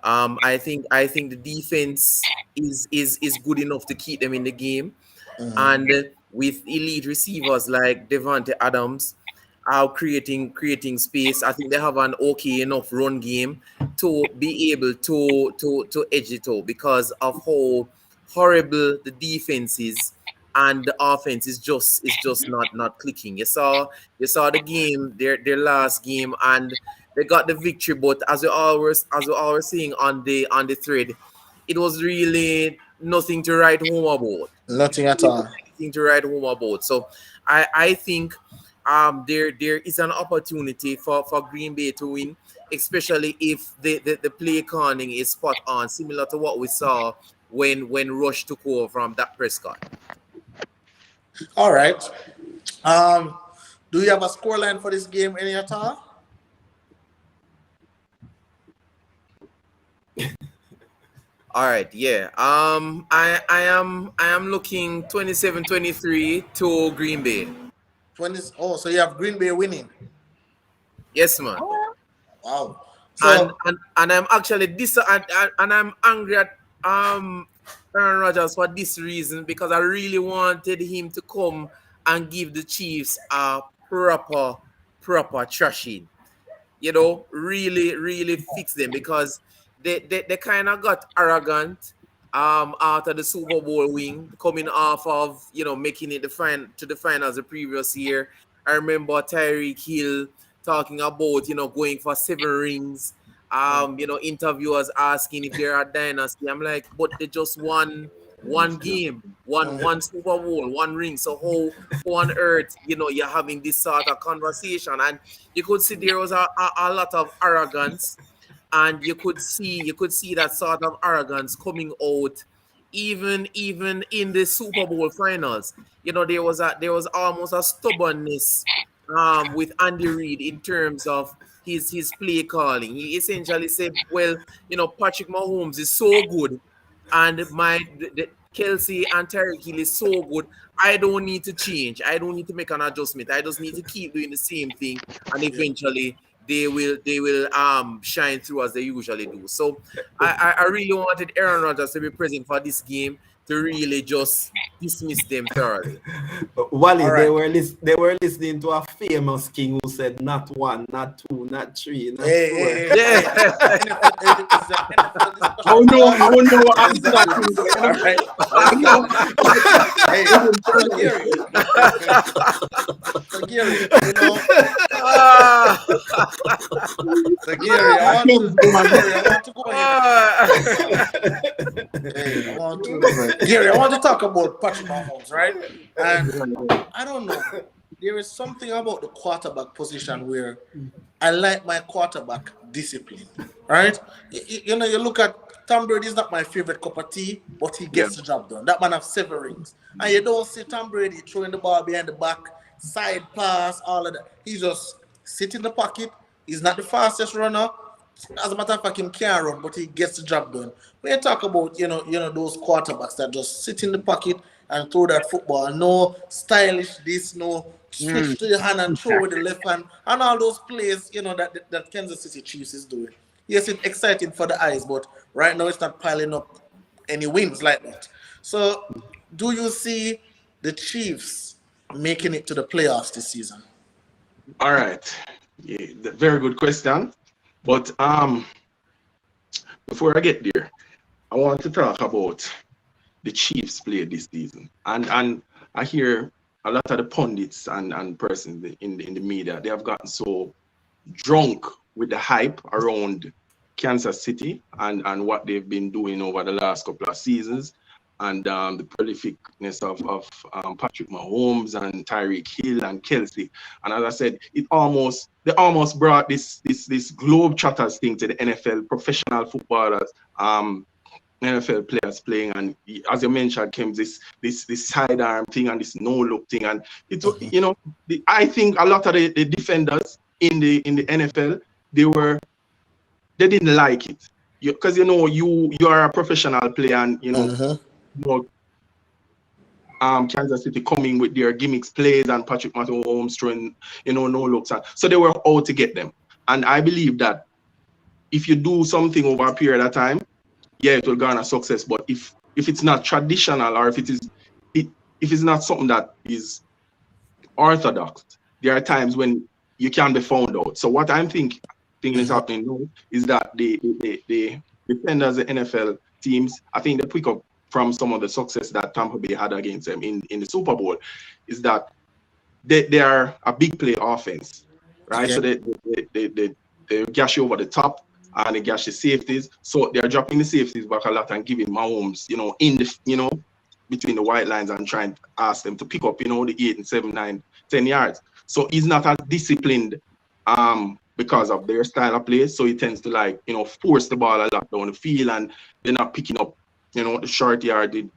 I think the defense is good enough to keep them in the game, and with elite receivers like Devontae Adams, creating space. I think they have an okay enough run game to be able to edge it out because of how horrible the defense is and the offense is just not clicking. You saw the game, their last game, and they got the victory. But as we always saying on the thread, it was really nothing to write home about. Nothing at all. Nothing to write home about. So I think there is an opportunity for Green Bay to win, especially if the play calling is spot on, similar to what we saw when Rush took over from Dak Prescott. All right. Do you have a scoreline for this game, any at all? All right, yeah. I am looking 27-23 to Green Bay. 20. Oh, so you have Green Bay winning. Yes, man. Wow. So, and I'm actually and I'm angry at Aaron Rodgers for this reason, because I really wanted him to come and give the Chiefs a proper trashing. Really fix them, because they kind of got arrogant after the Super Bowl win, coming off of making it to the finals the previous year. I remember Tyreek Hill talking about going for 7 rings. Interviewers asking if they're a dynasty. I'm like, but they just won one game, one Super Bowl, 1 ring. So how on earth you're having this sort of conversation? And you could see there was a lot of arrogance, and you could see that sort of arrogance coming out even in the Super Bowl finals. There was almost a stubbornness with Andy Reid in terms of his play calling. He essentially said, well, Patrick Mahomes is so good, and the Kelce and Tyreek Hill is so good. I don't need to change. I don't need to make an adjustment. I just need to keep doing the same thing, and eventually they will shine through as they usually do. So I really wanted Aaron Rodgers to be present for this game to really just dismiss them thoroughly. Wally, right. they were listening to a famous king who said not 1, not 2, not 3, not 4. Yeah. Oh no, I'm Exactly. not. All right. Hey, so Gary, so Gary, I want to go ahead. Gary, I want to talk about Patrick Mahomes, right? And I don't know. There is something about the quarterback position where I like my quarterback discipline. right? You look at Tom Brady is not my favorite cup of tea, but he Yeah. gets the job done. That man have 7 rings. And you don't see Tom Brady throwing the ball behind the back, side pass, all of that. He just sit in the pocket. He's not the fastest runner. As a matter of fact, he can't run, but he gets the job done. When you talk about, those quarterbacks that just sit in the pocket and throw that football, no stylish this, no switch to your hand and throw with the left hand, and all those plays, that Kansas City Chiefs is doing. Yes, it's exciting for the eyes, but right now it's not piling up any wins like that. So, do you see the Chiefs making it to the playoffs this season? All right. Yeah, very good question. But before I get there, I want to talk about the Chiefs play this season. And I hear a lot of the pundits and persons in the media, they have gotten so drunk with the hype around Kansas City and what they've been doing over the last couple of seasons, and the prolificness of Patrick Mahomes and Tyreek Hill and Kelsey. And as I said, they almost brought this globetrotters thing to the NFL, professional footballers, NFL players playing, and as you mentioned, came this sidearm thing and this no look thing, and I think a lot of the defenders in the NFL, they didn't like it, because you are a professional player, and Kansas City coming with their gimmicks plays and Patrick Mahomes throwing no looks, and so they were out to get them. And I believe that if you do something over a period of time, yeah, it will garner success. But if it's not traditional, or if it's not something that is orthodox, there are times when you can be found out. So what I'm thinking is happening now is that the defenders, the NFL teams, I think they pick up from some of the success that Tampa Bay had against them in the Super Bowl, is that they are a big play offense, right? Okay. So they gash you over the top, and they gash the safeties. So they're dropping the safeties back a lot and giving Mahomes, in the, between the white lines, and trying to ask them to pick up, the 8 and 7, 9, 10 yards. So he's not as disciplined because of their style of play. So he tends to force the ball a lot down the field, and they're not picking up, the short yarded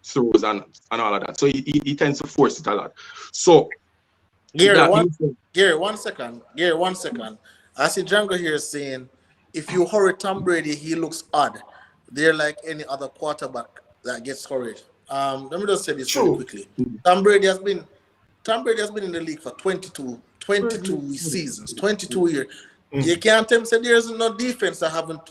throws and all of that. So he tends to force it a lot. So Gary, one second. I see Django here saying, if you hurry Tom Brady, he looks odd. They're like any other quarterback that gets hurried. Let me just say this really quickly. Tom Brady has been in the league for 22 seasons, 22 years. You can't tell me say there's no defense that haven't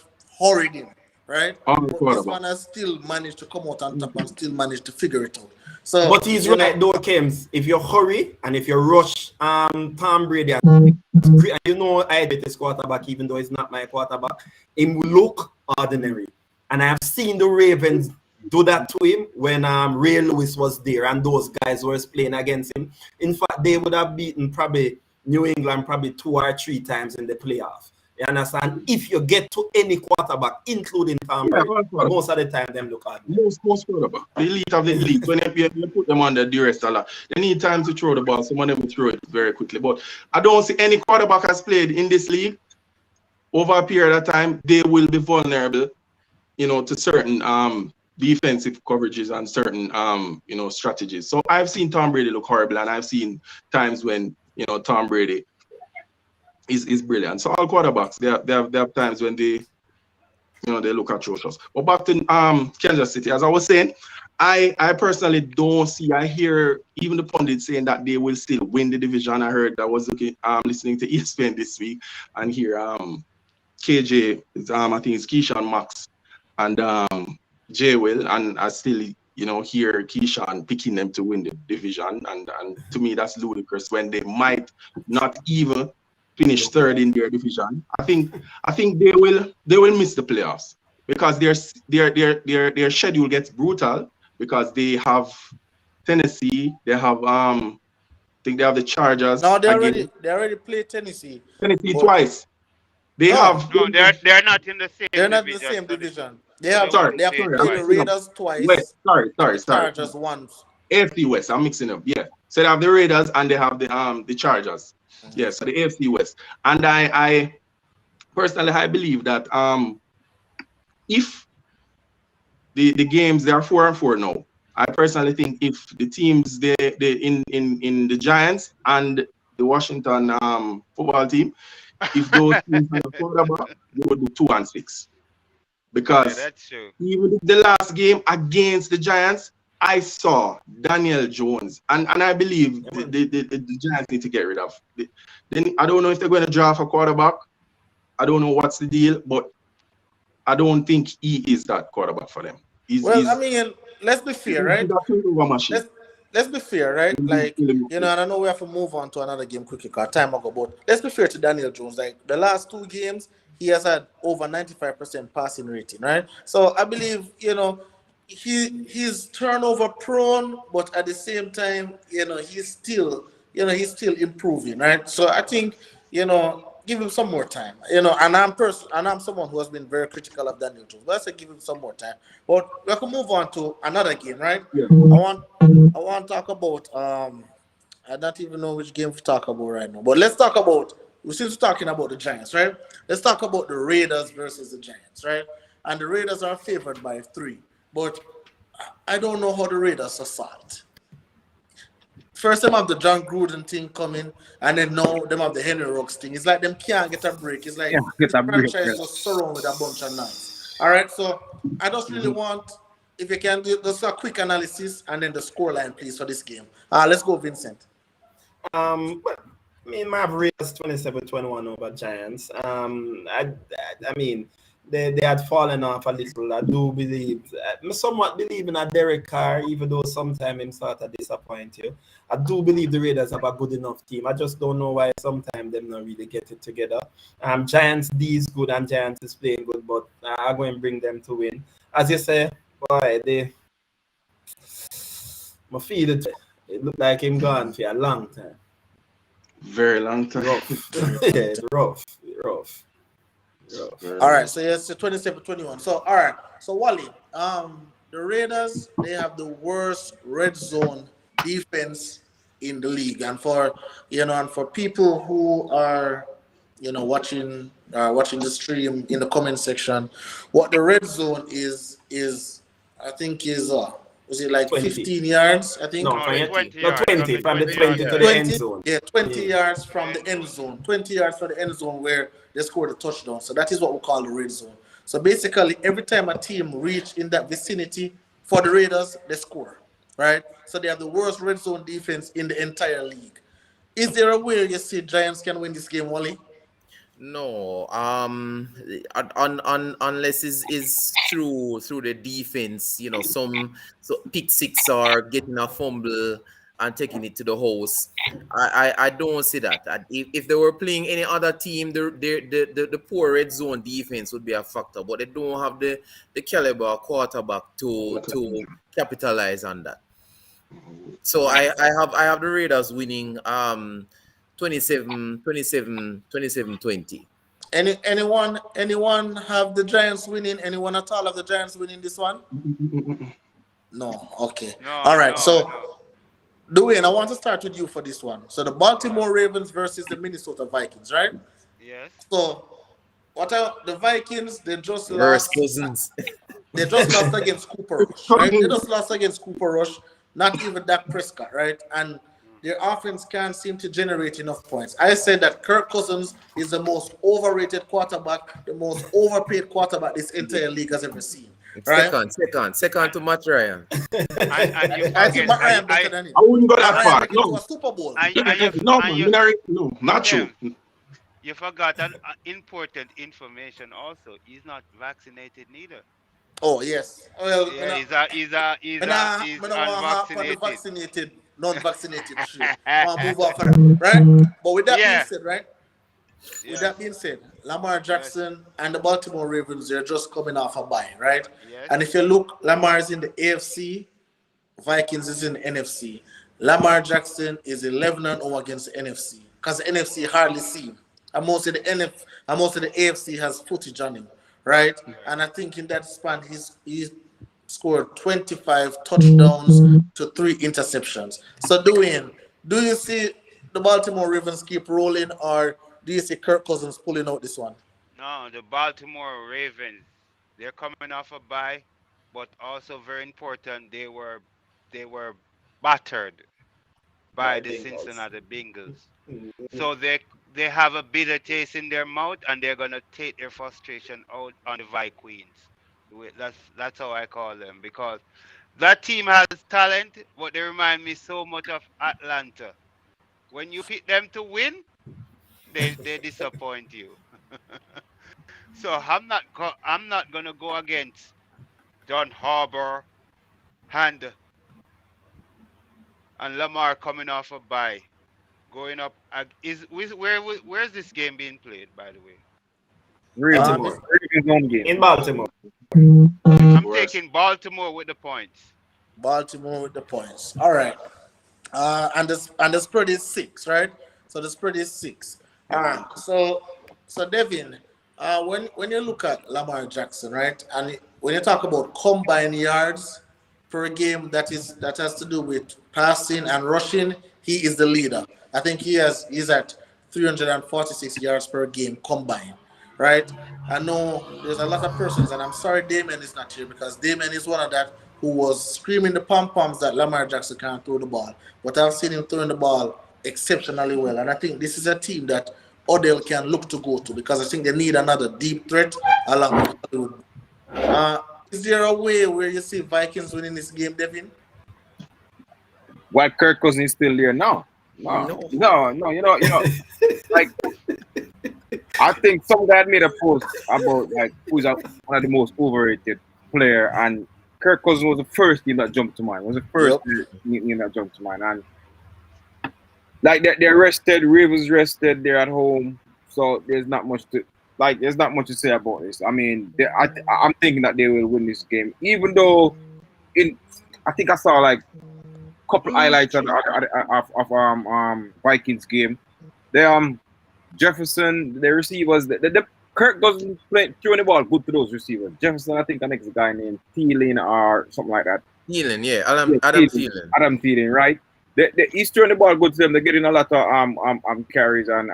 hurried him, right? But this man has still managed to come out on top and still managed to figure it out. So, but he's right though, Kems. If you hurry and if you rush Tom Brady, I bet this quarterback, even though it's not my quarterback, him will look ordinary. And I have seen the Ravens do that to him when Ray Lewis was there and those guys were playing against him. In fact, they would have beaten probably New England 2 or 3 times in the playoff. You understand? If you get to any quarterback, including Tom Brady, most of the time them look at most quarterback. The elite of the elite. When you put them under duress a lot, they need time to throw the ball. Some of them will throw it very quickly. But I don't see any quarterback has played in this league over a period of time. They will be vulnerable, to certain defensive coverages and certain strategies. So I've seen Tom Brady look horrible, and I've seen times when Tom Brady is brilliant. So all quarterbacks, they have times when they look atrocious. But back to Kansas City, as I was saying, I personally don't see. I hear even the pundits saying that they will still win the division. I heard, I was listening to ESPN this week, and here KJ, I think it's Keyshawn Max and Jay Will, and I still hear Keyshawn picking them to win the division, and to me that's ludicrous when they might not even finish third in their division. I think they will miss the playoffs because their schedule gets brutal, because they have Tennessee, they have I think they have the Chargers. No, they already played Tennessee twice. They're not in the same. They're not in the same division. They have to play the Raiders twice. West, sorry. Chargers once. AFC West. I'm mixing up. Yeah. So they have the Raiders and they have the Chargers. Yeah. So the AFC West. And I personally, I believe that if the games they are 4-4 now, I personally think if the teams they in the Giants and the Washington football team, if those teams are a quarterback, they would be 2-6. Yeah, Because that's true. even the last game against the Giants, I saw Daniel Jones, and I believe the Giants need to get rid of. Then I don't know if they're going to draft a quarterback. I don't know what's the deal, but I don't think he is that quarterback for them. Well, I mean, let's be fair, right? He's a turnover machine. Let's be fair, right? Like, you know, and I know we have to move on to another game quickly because time ago, but let's be fair to Daniel Jones. Like the last 2 games, he has had over 95% passing rating, right? So I believe, you know, he's turnover prone, but at the same time, you know, he's still improving, right? So I think, you know, give him some more time, you know. And I'm someone who has been very critical of Daniel Jones, but I say give him some more time. But we can move on to another game, right? Yeah. I want to talk about I don't even know which game to talk about right now, but let's talk about. We seem to talking about the Giants, right? Let's talk about the Raiders versus the Giants, right? And the Raiders are favored by 3, but I don't know how the Raiders are solved. First, them have the John Gruden thing coming, and then now them have the Henry Ruggs thing. It's like them can't get a break. It's like Get the a break. franchise just surrounded with a bunch of noise. All right, so I just really want, if you can do just a quick analysis and then the scoreline, please, for this game. Let's go, Vincent. Well, I mean, my Raiders 27-21 over Giants. I mean, they had fallen off a little. I do believe, I somewhat believe in a Derek Carr, even though sometimes him sort of disappoint you. I do believe the Raiders have a good enough team. I just don't know why sometimes them not really get it together. Giants D is good and Giants is playing good, but I'm going to bring them to win. As you say, boy, I feel it. It looked like him gone for a long time. Very long time. Rough. Yeah, rough. All right, so it's 27-21. So all right, so Wally, the Raiders, they have the worst red zone defense in the league, and for people who are watching the stream in the comment section, what the red zone is I think is was it like 20. 15 yards? I think No, No, 20. yards. 20. From the 20 to the 20, end zone. yeah, 20 yards from the end zone. 20 yards from the end zone where they scored a touchdown. So that is what we call the red zone. So basically, every time a team reach in that vicinity for the Raiders, they score, right? So they have the worst red zone defense in the entire league. Is there a way you see Giants can win this game, Wally? No, unless is through the defense, some pick six or getting a fumble and taking it to the house. I don't see that. If they were playing any other team, the poor red zone defense would be a factor, but they don't have the caliber quarterback to capitalize on that. So I have the Raiders winning 27-20. Anyone have the Giants winning? Anyone at all have the Giants winning this one? No. Okay. No, All right. no, So, no. Dwayne, I want to start with you for this one. So the Baltimore Ravens versus the Minnesota Vikings, right? Yes. So what are the Vikings? They just Worst lost. cousins. They just lost against Cooper Rush, right? They just lost against Cooper Rush. Not even Dak Prescott, right? And their offense can't seem to generate enough points. I said that Kirk Cousins is the most overrated quarterback, the most overpaid quarterback this entire league has ever seen. Right? Second to Matt Ryan. And you I think forget, Matt Ryan better than him. I wouldn't go that Matt far. Ryan took it to No, a Super Bowl. no, not true. you forgot an important information also. He's not vaccinated neither. Oh yes. Well, Yeah, he's unvaccinated. vaccinated, non-vaccinated shit. I'll move on for that, right? But with that being said, right? With that being said, Lamar Jackson and the Baltimore Ravens, they're just coming off a bye, right? Yes. And if you look, Lamar is in the AFC, Vikings is in the NFC. Lamar Jackson is 11-0 against the NFC because the NFC hardly see him. And most of the AFC has footage on him, right? And I think in that span, he's scored 25 touchdowns to 3 interceptions. So, Dwayne, do you see the Baltimore Ravens keep rolling, or do you see Kirk Cousins pulling out this one? No, the Baltimore Ravens. They're coming off a bye, but also very important. They were battered by By the Bengals. Cincinnati Bengals. Mm. So they have a bitter taste in their mouth, and they're gonna take their frustration out on the Vikings. That's how I call them, because that team has talent, but they remind me so much of Atlanta. When you pick them to win, they disappoint you. So I'm not gonna go against John Harbour and Lamar coming off a bye, going up. Where's this game being played, by the way? Ravens. This Baltimore. Ravens home game. In Baltimore. I'm was taking Baltimore with the points. Baltimore with the points. All right. And the spread is 6, right? So the spread is 6. All right. So Devin, when you look at Lamar Jackson, right, and when you talk about combine yards per game, that has to do with passing and rushing. He is the leader. I think he's at 346 yards per game combined, right? I know there's a lot of persons, and I'm sorry Damien is not here because Damien is one of that who was screaming the pom poms that Lamar Jackson can't throw the ball. But I've seen him throwing the ball exceptionally well, and I think this is a team that Odell can look to go to because I think they need another deep threat along with Hollywood. Uh, is there a way where you see Vikings winning this game, Devin? While Kirk Cousins is still there now. No, No. no, no. Like I think some guy made a post about like one of the most overrated player, and Kirk Cousins was the first name that jumped to mind. Was the first Yep. name that jumped to mind, and like they're rested. Ravens rested. They're at home, so there's not much to like. There's not much to say about this. I mean, I'm thinking that they will win this game, even though in I think I saw like couple highlights of Vikings game. The Jefferson, the receivers, the Kirk doesn't play throwing the ball good to those receivers. Jefferson, I think the next guy named Thielen or something like that. Thielen, yeah. Yeah, Adam Thielen. Adam Thielen, right? He's throwing the ball good to them. They're getting a lot of carries and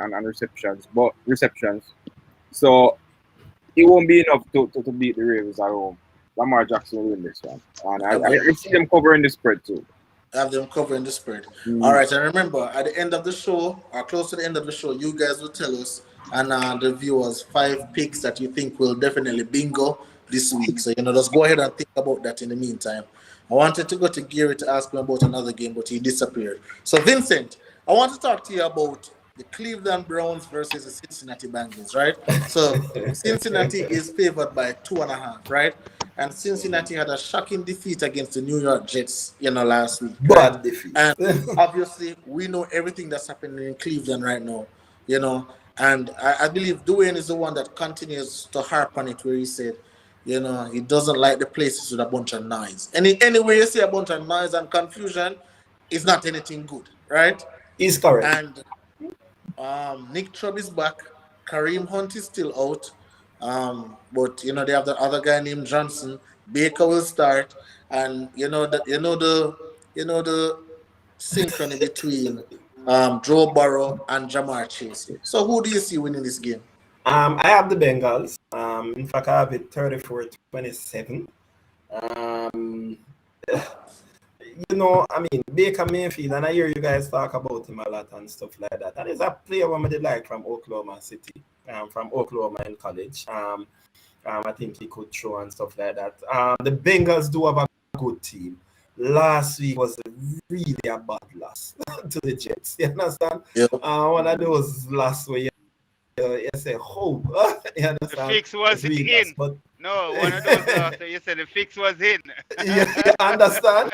receptions. So it won't be enough to beat the Ravens at home. Lamar Jackson will win this one. And I see them covering the spread too. Have them covering the spread. Mm. All right, and remember, at the end of the show, or close to the end of the show, you guys will tell us and the viewers 5 picks that you think will definitely bingo this week. So just go ahead and think about that in the meantime. I wanted to go to Gary to ask him about another game, but he disappeared. So Vincent, I want to talk to you about the Cleveland Browns versus the Cincinnati Bengals, right? So Cincinnati is favored by 2.5, right? And Cincinnati had a shocking defeat against the New York Jets, last week. Right? Bad defeat. And obviously, we know everything that's happening in Cleveland right now, And I believe Dwayne is the one that continues to harp on it, where he said, he doesn't like the places with a bunch of noise. Anyway, you see a bunch of noise and confusion, it's not anything good, right? He's correct. And Nick Chubb is back. Kareem Hunt is still out. But they have the other guy named Johnson. Baker will start, and the synchrony between Joe Burrow and Jamar Chase. So who do you see winning this game? I have the Bengals. In fact, I have it 34-27. I mean, Baker Mayfield, and I hear you guys talk about him a lot and stuff like that. And he's a player one I did like from Oklahoma City, from Oklahoma in college. I think he could throw and stuff like that. The Bengals do have a good team. Last week was really a bad loss to the Jets. You understand? Yep. One of those last where you say hope. You understand? The fix was Really in. lost, but No, one of those after you said the fix was in. you understand?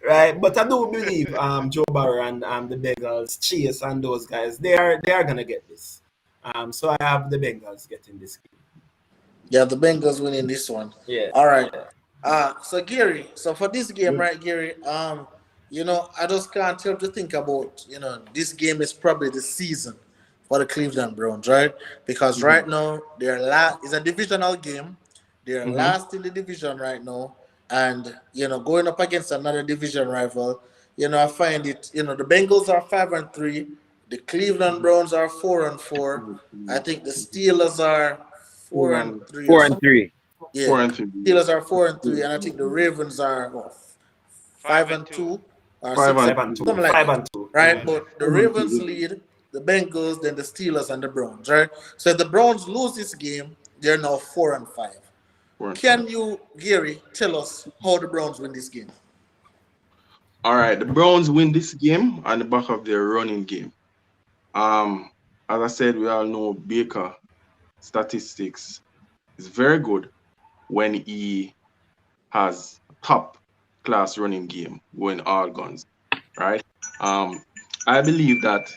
Right, but I do believe Joe Burrow and the Bengals, Chase and those guys, they are gonna get this. So I have the Bengals getting this game. Yeah, the Bengals winning this one. Yeah. All right. So Gary, so for this game, right, Gary, I just can't help to think about, this game is probably the season for the Cleveland Browns, right? Because right now they're it's a divisional game. They're last in the division right now, and going up against another division rival. I find it. The Bengals are 5-3. The Cleveland Browns are 4-4. I think the Steelers are 4-3 or 4 and something. 3. Yeah, 4-3. Steelers are 4-3, and I think the Ravens are what, 5-2 or 5 6, and 5-2. something like that, 5-2. right? But the 5-2. Ravens lead, the Bengals, then the Steelers and the Browns, right? So if the Browns lose this game, they're now 4-5. 4 and 5. Can you, Gary, tell us how the Browns win this game? All right, the Browns win this game on the back of their running game. As I said, we all know Baker statistics is very good when he has top class running game going all guns, right? I believe that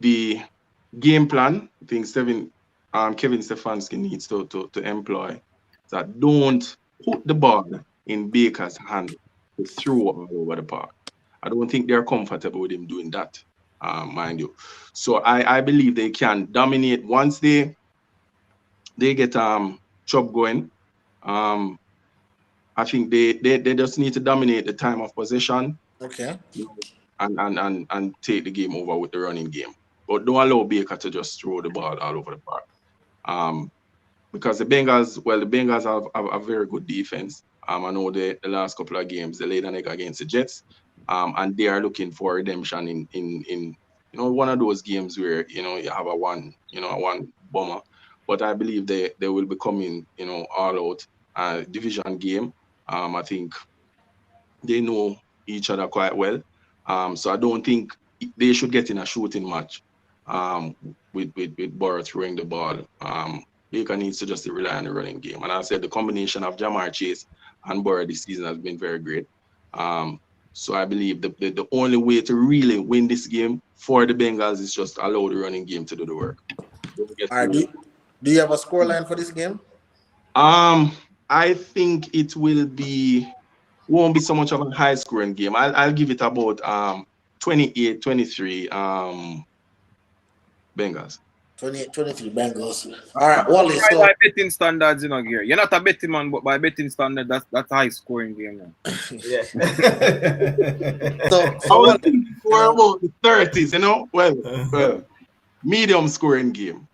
the game plan, I think Kevin Stefanski needs to employ that don't put the ball in Baker's hand to throw all over the park. I don't think they're comfortable with him doing that, mind you. So I believe they can dominate once they get Chubb going. I think they just need to dominate the time of possession, Okay. and take the game over with the running game. But don't allow Baker to just throw the ball all over the park. Because the Bengals have a very good defense. I know the last couple of games they laid an egg against the Jets, and they are looking for redemption in one of those games where you have a one bomber. But I believe they will be coming all out division game. I think they know each other quite well. So I don't think they should get in a shooting match with Burrow throwing the ball. Baker needs to just rely on the running game. And I said the combination of Jamar Chase and Burrow this season has been very great. So I believe the only way to really win this game for the Bengals is just allow the running game to do the work. All right. Do you have a scoreline for this game? I think it won't be so much of a high scoring game. I'll give it about 28-23 Bengals. 28-23 Bengals. All right, Wally. So By betting standards, Gary. You're not a betting man, but by betting standard, that's a high scoring game. Man. Yeah. I was thinking more about the 30s, Well, medium scoring game.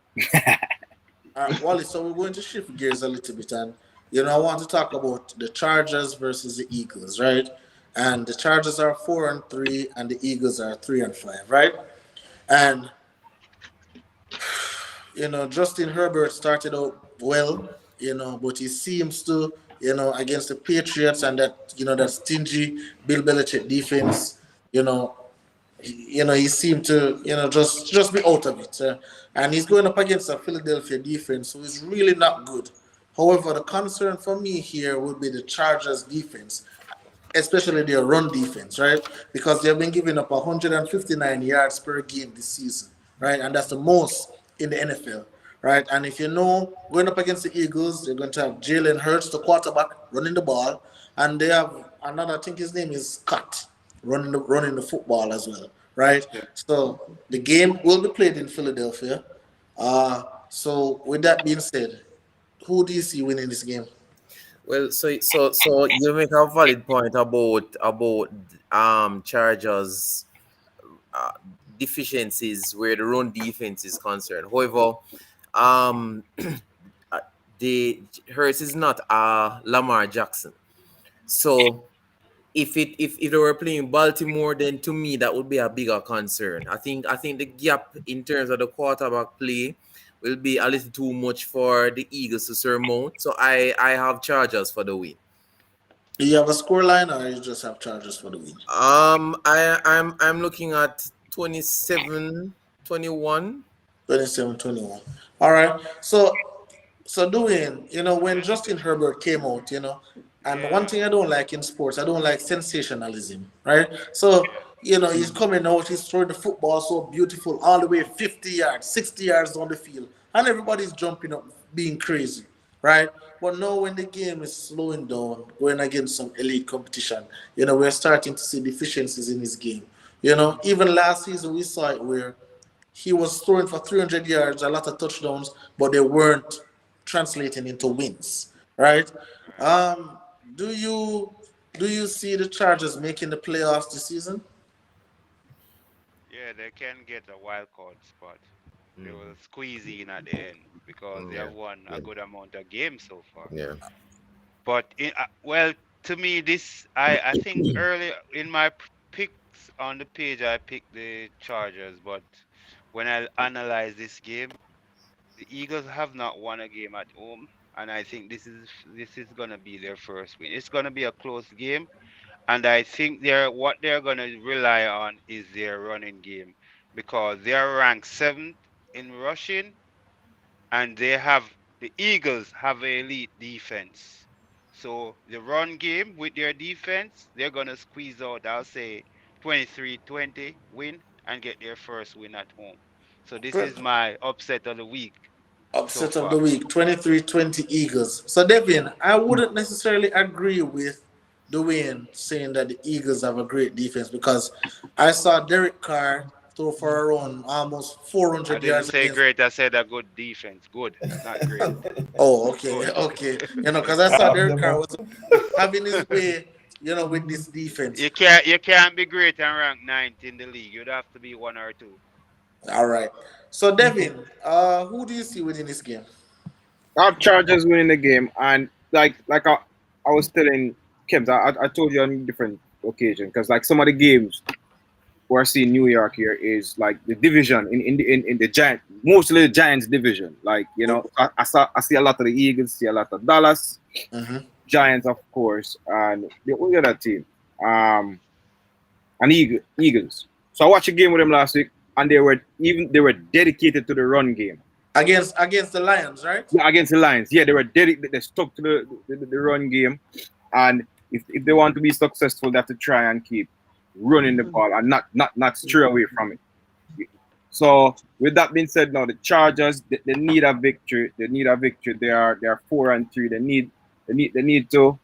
All right, Wally, so we're going to shift gears a little bit, and I want to talk about the Chargers versus the Eagles, right? And the Chargers are 4-3, and the Eagles are 3-5, right? And Justin Herbert started out well, but he seems to, against the Patriots and that stingy Bill Belichick defense, he seemed to, just be out of it. And he's going up against a Philadelphia defense who is really not good. However, the concern for me here would be the Chargers defense, especially their run defense, right? Because they've been giving up 159 yards per game this season, right? And that's the most in the NFL, right? And if going up against the Eagles, they're going to have Jalen Hurts, the quarterback, running the ball. And they have another, I think his name is Scott, running the football as well, right? Yeah. So the game will be played in Philadelphia. So with that being said, who do you see winning this game? Well, so you make a valid point about Chargers deficiencies where the run defense is concerned. However, the Hurts is not Lamar Jackson. So if they were playing Baltimore, then to me that would be a bigger concern. I think the gap in terms of the quarterback play will be a little too much for the Eagles to surmount. So I have Chargers for the win. Do you have a scoreline, or you just have Chargers for the win? I'm looking at 27-21. 27-21. All right. So Dwayne, when Justin Herbert came out, and one thing I don't like in sports, I don't like sensationalism, right? So, he's coming out, he's throwing the football so beautiful, all the way 50 yards, 60 yards down the field, and everybody's jumping up, being crazy, right? But now when the game is slowing down, going against some elite competition, we're starting to see deficiencies in his game. Even last season we saw it where he was throwing for 300 yards, a lot of touchdowns, but they weren't translating into wins, right? Do you see the Chargers making the playoffs this season? Yeah, they can get a wild card spot. They Mm. will squeeze in at the end because they Yeah. have won Yeah. a good amount of games so far. Yeah. But well, to me, this I think early in my picks on the page I picked the Chargers, but when I analyze this game, the Eagles have not won a game at home, and I think this is gonna be their first win. It's gonna be a close game, and I think they're gonna rely on is their running game because they are ranked seventh in rushing, and the Eagles have an elite defense. So the run game with their defense, they're gonna squeeze out, I'll say 23-20 win and get their first win at home. So this is my upset of the week so Upset of the far. week, 23-20 Eagles. So, Devin, I wouldn't necessarily agree with Dwayne saying that the Eagles have a great defense because I saw Derek Carr throw for around almost I 400 didn't yards say against. great, I said a good defense. Good, not great. Oh, okay, Good. okay. Because I saw Derek Carr Them was having his way, with this defense. You can't be great and rank ninth in the league. You'd have to be one or two. All right. So, Devin, who do you see winning this game? I have Chargers winning the game, and I was telling Kim, I told you on different occasions because like some of the games we're seeing New York here is like the division in the Giant, mostly the Giants division. Like I see a lot of the Eagles, see a lot of Dallas, Mm-hmm. Giants of course, and the only other team, and Eagles. So I watched a game with them last week, and they were dedicated to the run game. Against the Lions, right? Yeah, against the Lions. Yeah, they were dedicated. They stuck to the run game, and if they want to be successful, they have to try and keep running the ball and not stray away from it. So with that being said, now the Chargers they need a victory. They need a victory. They are 4-3. They need to.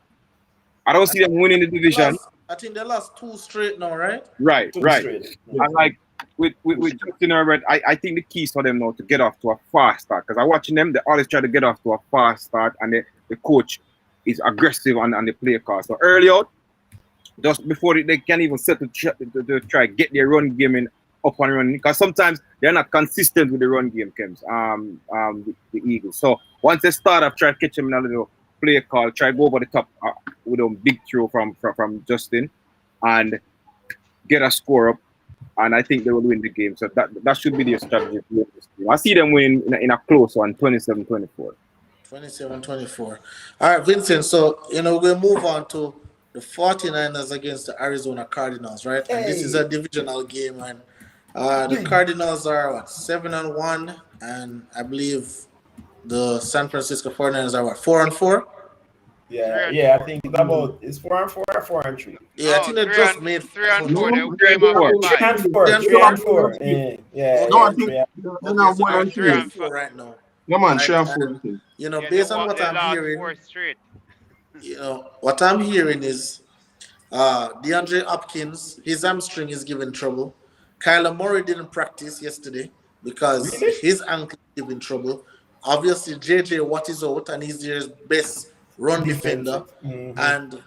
I don't see them winning the division. I think they lost two straight now, right? Right, Too right. straight. And like with Justin Herbert, I think the keys for them now to get off to a fast start. Because I'm watching them, they always try to get off to a fast start, and the coach is aggressive on the play call. So early out, just before they can even set to try get their run game in up and running. Because sometimes they're not consistent with the run game, Kems. The Eagles. So once they start up, try to catch them in a little play call, try go over the top with a big throw from Justin, and get a score up, and I think they will win the game. So that should be their strategy to win this game. I see them win in a close one, 27-24. 27-24. All right, Vincent. So, we'll move on to the 49ers against the Arizona Cardinals, right? And this is a divisional game. And the Cardinals are, 7-1. And I believe the San Francisco 49ers are, 4-4? Yeah, I think it's 4-4 or 4-3. Yeah, I No, think they three just and made three and four. No, They came off four. a bye. 3-4, Three and 3-4. Okay. No, I think Yeah. they're not So one they're and Three three. and 4 right now. Yeah, man, Right? 3 and 4. And, I think. Yeah, based on what they I'm lost hearing, four straight. what I'm hearing is DeAndre Hopkins, his hamstring is giving trouble. Kyler Murray didn't practice yesterday because Really? his ankle is giving trouble. Obviously, JJ Watt is out and he's their best run defender. Mhm. And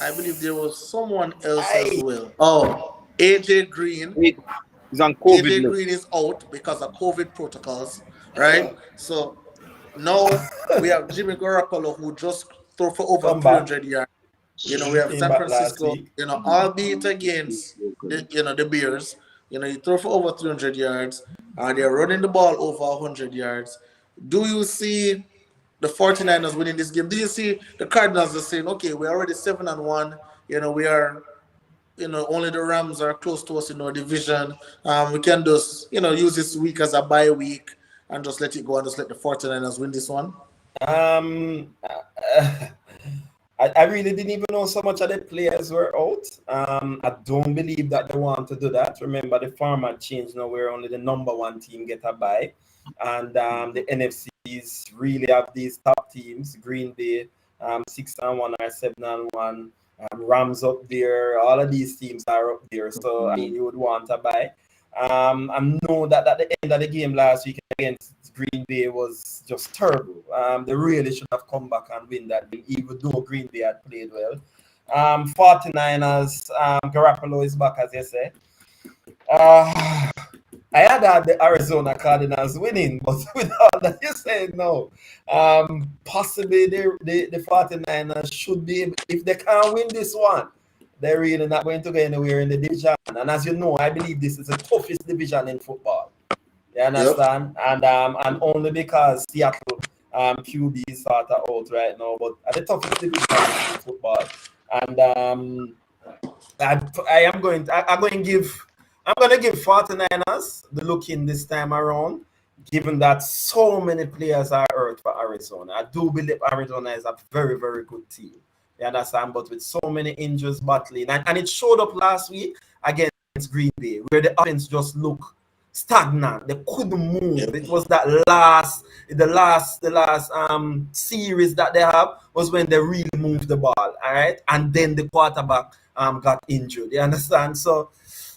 I believe there was someone else as Aye. well. Oh, AJ Green. He's on COVID AJ list. Green is out because of COVID protocols, right? So now we have Jimmy Garoppolo who just threw for over Come back. 300 yards. We have Came San back last Francisco, week. albeit against the Bears. He threw for over 300 yards. They're running the ball over 100 yards. Do you see the 49ers winning this game? Do you see the Cardinals are saying, okay, we're already 7-1. We are, only the Rams are close to us in our division. We can just, use this week as a bye week and just let it go and just let the 49ers win this one? I really didn't even know so much of the players were out. I don't believe that they want to do that. Remember, the format changed now where only the number one team get a bye. And the NFCs really have these top teams, Green Bay, 6-1 or 7-1, Rams up there. All of these teams are up there. So, you would want a bye. I know that at the end of the game last week against Green Bay was just terrible. They really should have come back and win that game, even though Green Bay had played well. 49ers, Garoppolo is back, as you say. Uh, I had the Arizona Cardinals winning, but with all that you said, no. Possibly the 49ers should be, if they can't win this one, they're really not going to go anywhere in the division. And as you know, I believe this is the toughest division in football. You Yep. understand? And only because Seattle QB is sort of out right now, but at the toughest division in football. And I'm going to give 49ers the look in this time around, given that so many players are hurt for Arizona. I do believe Arizona is a very, very good team. You understand? But with so many injuries battling, and it showed up last week against Green Bay, where the offense just looked stagnant. They couldn't move. It was the last series that they have was when they really moved the ball. All right, and then the quarterback got injured. You understand? So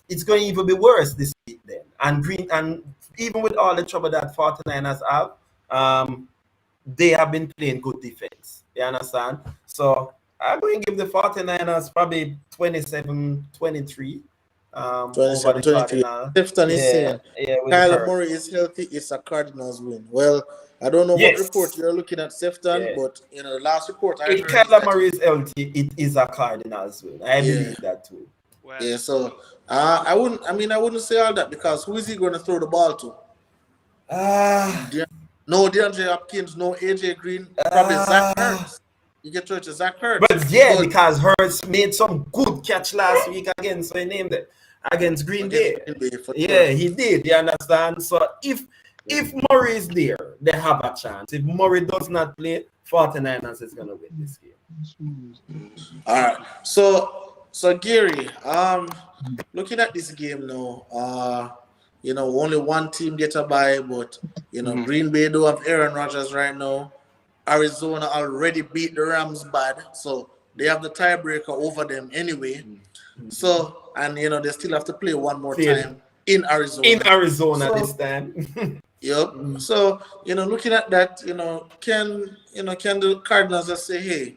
it's going to even be worse this week then. And even with all the trouble that 49ers have, they have been playing good defense. You understand? So I'm going to give the 49ers probably 27-23 over 27, the 23. Cardinals. Sefton is Yeah, saying yeah, with the Kyler hurt. Murray is healthy. It's a Cardinals win. Well, I don't know what report Yes. you're looking at, Sefton, Yeah. but you know the last report I If heard is Kyler that Murray is healthy, it is a Cardinals win. I yeah, believe that too. Well, yeah. So I wouldn't. I mean, I wouldn't say all that because who is he going to throw the ball to? Ah, No DeAndre Hopkins, no AJ Green, probably Zach uh, Ertz. You get to it to Zach Ertz, but yeah, but because Hurts made some good catch last week against, I named it, against Green against Bay. Green Bay for Yeah, sure. he did. You understand? So if Murray is there, they have a chance. If Murray does not play, 49ers is gonna win this game. All right. So Gary, looking at this game now, only one team get a bye, but Green Bay do have Aaron Rodgers right now. Arizona already beat the Rams bad, so they have the tiebreaker over them anyway. So and they still have to play one more Play time in in Arizona. Arizona this So time. yep. So looking at that, can the Cardinals just say, hey,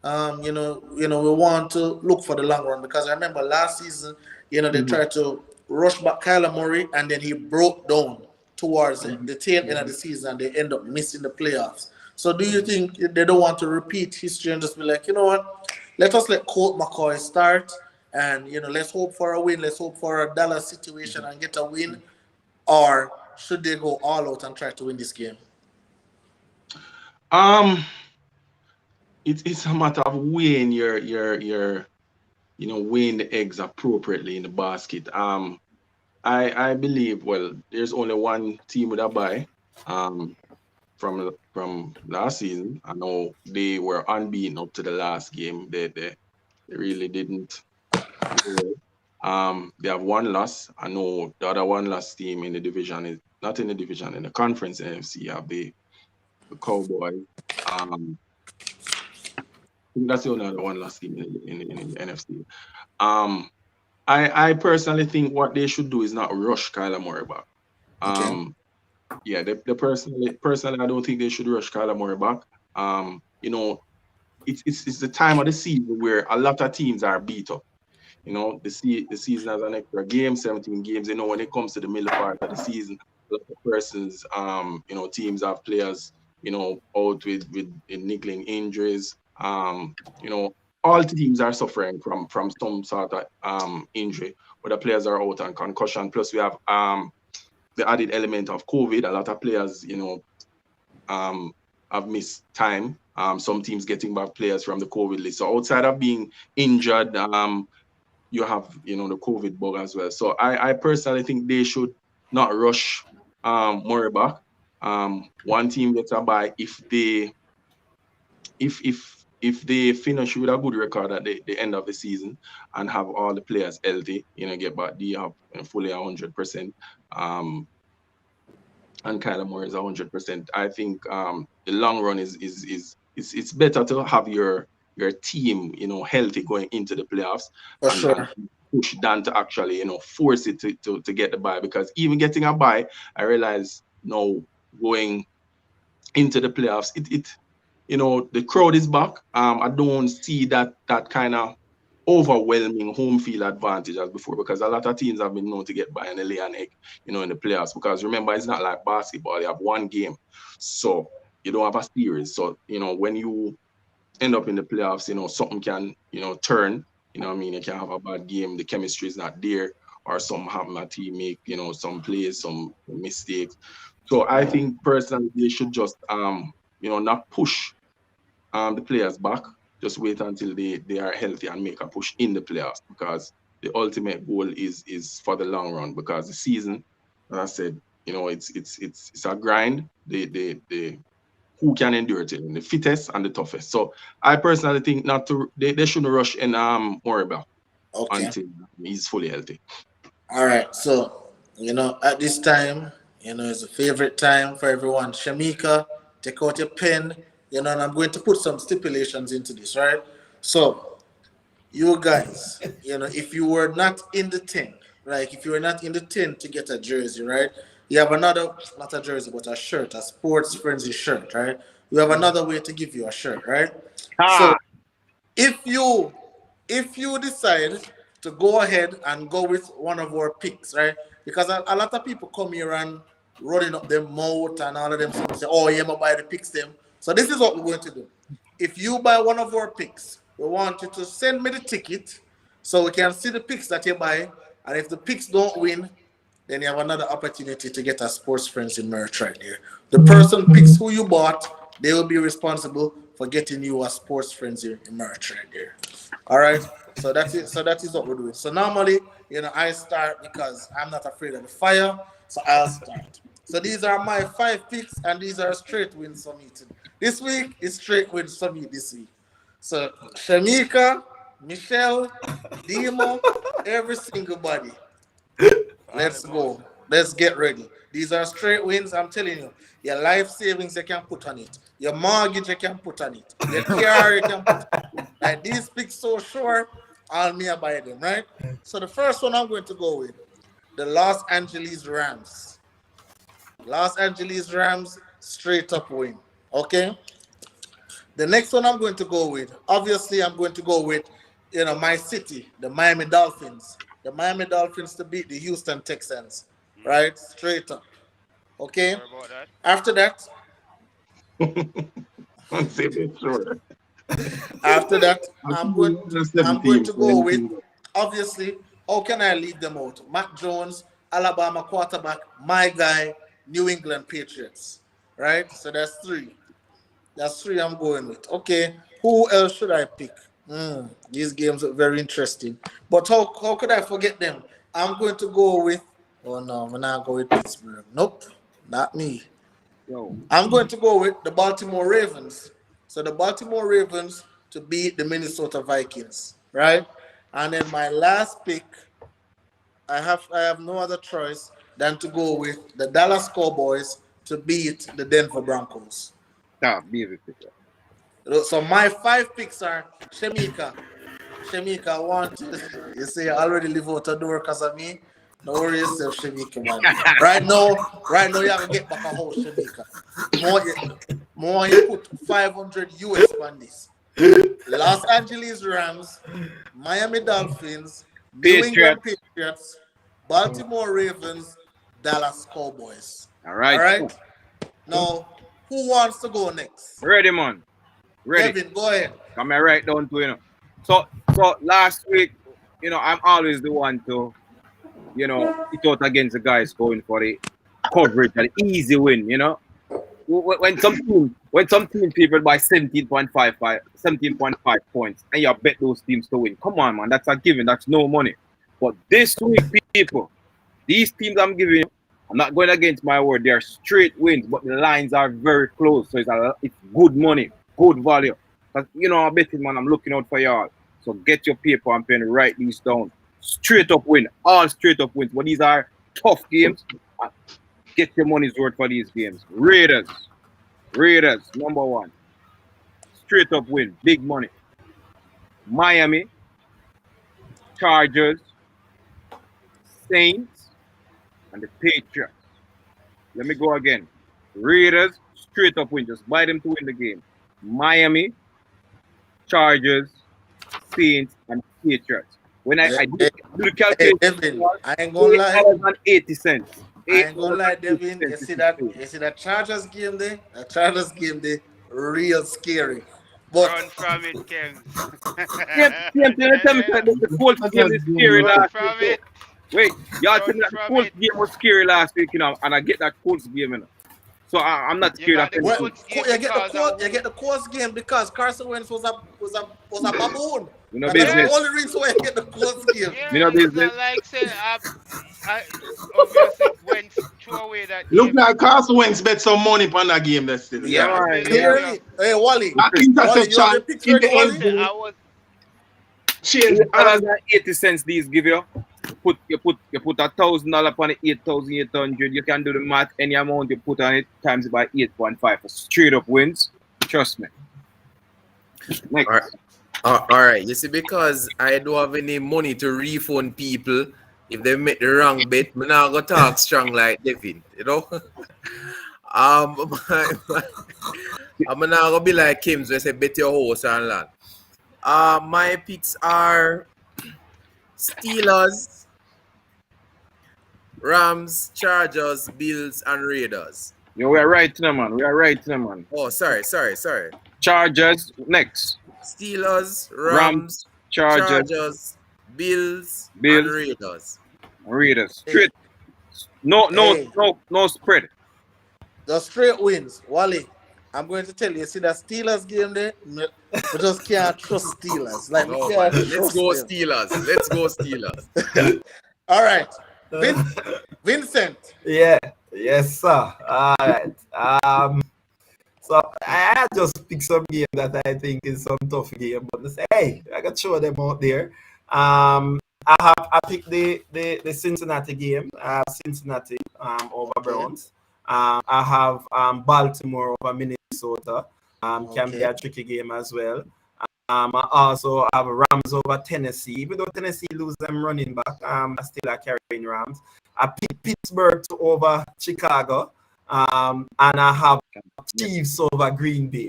we want to look for the long run because I remember last season, they tried to rush back Kyler Murray and then he broke down towards the tail end of the season and they end up missing the playoffs. So do you think they don't want to repeat history and just be like, you know what, let us let Colt McCoy start and let's hope for a win, let's hope for a Dallas situation and get a win, or should they go all out and try to win this game? Um, it's a matter of weighing your weighing the eggs appropriately in the basket. I believe, well, there's only one team with a bye. From last season, I know they were unbeaten up to the last game. They really didn't play well. They have one loss. I know the other one loss team in the division is not in the division in the conference NFC. You have the Cowboys. I think that's the only other one loss team in the NFC. Um, I personally think what they should do is not rush Kyler Murray back. Okay. Yeah, the personally, I don't think they should rush Kyler Murray back. It's the time of the season where a lot of teams are beat up. The season has an extra game, 17 games. When it comes to the middle part of the season, a lot of persons, teams have players, out with niggling injuries. All teams are suffering from some sort of injury, where the players are out on concussion. Plus, we have the added element of COVID. A lot of players, have missed time. Some teams getting back players from the COVID list. So outside of being injured, you have the COVID bug as well. So I personally think they should not rush Murray back. One team gets a bye if they finish with a good record at the end of the season and have all the players healthy, get back the fully 100%. And Kyler Moore is 100%. I think the long run is it's better to have your team healthy going into the playoffs For and sure. push than to actually force it to get the bye, because even getting a bye, I realize now going into the playoffs, the crowd is back. I don't see that kind of overwhelming home field advantage as before, because a lot of teams have been known to get by an lay and egg, in the playoffs. Because remember, it's not like basketball; you have one game, so you don't have a series. So when you end up in the playoffs, something can turn. What I mean, you can have a bad game, the chemistry is not there, or some happen a team make some plays, some mistakes. So I think personally they should just not push the players back. Just wait until they are healthy and make a push in the playoffs, because the ultimate goal is for the long run. Because the season, as I said, it's a grind. The who can endure it, the fittest and the toughest. So I personally think not to they shouldn't rush in Moriba Okay. until he's fully healthy. All right. So, at this time, it's a favorite time for everyone. Shamika, take out your pen, and I'm going to put some stipulations into this, right? So, you guys, if you were not in the 10, like if you were not in the 10 to get a jersey, right? You have another, not a jersey, but a shirt, a sports frenzy shirt, right? You have another way to give you a shirt, right? So Ha! if you decide to go ahead and go with one of our picks, right? Because a lot of people come here and running up their mouth and all of them say, oh, yeah, I buy the picks them. So this is what we're going to do. If you buy one of our picks, we want you to send me the ticket so we can see the picks that you buy. And if the picks don't win, then you have another opportunity to get a Sports Frenzy merch right there. The person picks who you bought, they will be responsible for getting you a Sports Frenzy merch right there. All right. So that's it. So that is what we're doing. So normally, I start because I'm not afraid of the fire. So I'll start. So these are my 5 picks, and these are straight wins for me today. This week is straight wins for me this week. So Shamika, Michelle, Demo, every single body. Let's go. Let's get ready. These are straight wins. I'm telling you. Your life savings you can put on it. Your mortgage you can put on it. Your car you can put on it. Like these picks so sure, I'll me buy them, right? So the first one I'm going to go with the Los Angeles Rams. Los Angeles Rams straight up win. Okay. The next one I'm going to go with, obviously, I'm going to go with, my city, the Miami Dolphins. The Miami Dolphins to beat the Houston Texans, right? Straight up. Okay. Sorry about that. After that, I'm saying sure. after that, I think we have seven I'm going teams. to go with, obviously, how can I leave them out? Mac Jones, Alabama quarterback, my guy, New England Patriots, right? So that's 3. That's 3 I'm going with. Okay, who else should I pick? These games are very interesting. But how could I forget them? I'm going to go with. Oh no, I'm not going with Pittsburgh. Nope, not me. Yo. I'm going to go with the Baltimore Ravens. So the Baltimore Ravens to beat the Minnesota Vikings, right? And then my last pick, I have no other choice than to go with the Dallas Cowboys to beat the Denver Broncos. Beautiful. So my 5 picks are Shemika. Shemika, I want you. You say you already live out the door because of me. No worry yourself, Shemika, man. Right now, you have to get back a house, Shemika. More you put 500 US on this. Los Angeles Rams, Miami Dolphins, New England Patriots. Patriots, Baltimore Ravens, Dallas Cowboys. All right. All right. Now, who wants to go next? Ready, man. Ready. Kevin, go ahead. Come here right down to. So last week, I'm always the one to, it out against the guys going for the coverage and easy win, When some team people buy 17.5 points and you bet those teams to win. Come on, man, that's a given, that's no money. But this week, people, these teams I'm giving you, I'm not going against my word, they're straight wins, but the lines are very close. So it's good money, good value. But I'm betting, man, I'm looking out for y'all. So get your paper and pen, write these down. Straight up win, all straight up wins. But these are tough games. Get your money's worth for these games. Raiders, number 1. Straight up win, big money. Miami, Chargers, Saints, and the Patriots. Let me go again. Raiders, straight up win. Just buy them to win the game. Miami, Chargers, Saints, and Patriots. When I do Hey, the hey, calculation, Devin, I ain't gonna lie. $8.80. I ain't gonna lie, Devin. You see that? You see that Chargers game there? The Chargers game there, real scary. But Run from it, Kems. Tell me that the Colts game is scary Run last week. from it. Wait, y'all tell Run me that the from Colts it. game was scary last week, and I get that Colts game, So I'm not You scared got of the anything. well, Colts game you get the because Colts, of you get the Colts game because Carson Wentz was a baboon. You know And that's the business. only reason why you get the Colts game. You know Yeah, it's business. not like say I obviously went throw away that Look game. like Carson Wentz bet some money on that game that's still. Yeah, I man. believe Yeah. you. Clearly, hey Wally, That Wally, you have your interception picks in ready, the end Wally? Say I zone was changed. $8.80 these give you. You put $1,000 upon it, 8,800. You can do the math. Any amount you put on it times it by 8.5 for straight up wins. Trust me. Next. All right. You see, because I don't have any money to refund people if they make the wrong bet, I'm not gonna talk strong like Devin, you know. I'm not gonna be like Kim's where say bet your horse and land. My picks are Steelers, Rams, Chargers, Bills, and Raiders. Yo, we are right now, man. Oh, sorry. Chargers next. Steelers, Rams, Rams, Chargers, Bills, and Bills, Raiders. Raiders. Straight. No spread. The straight wins, Wally. I'm going to tell you, see that Steelers game there, we just can't trust Steelers. Like, we No, can't man. Let's trust go them. Steelers. Let's go Steelers. All right. Vincent. Yeah, yes, sir. All right. So I just pick some game that I think is some tough game, but let's say, hey, I got to show them out there. I picked the Cincinnati game. I have Cincinnati over Browns. I have Baltimore over Minnesota. Can be a tricky game as well. I also have Rams over Tennessee. Even though Tennessee lose them running back, I still are carrying Rams. I picked Pittsburgh over Chicago. And I have Chiefs over Green Bay.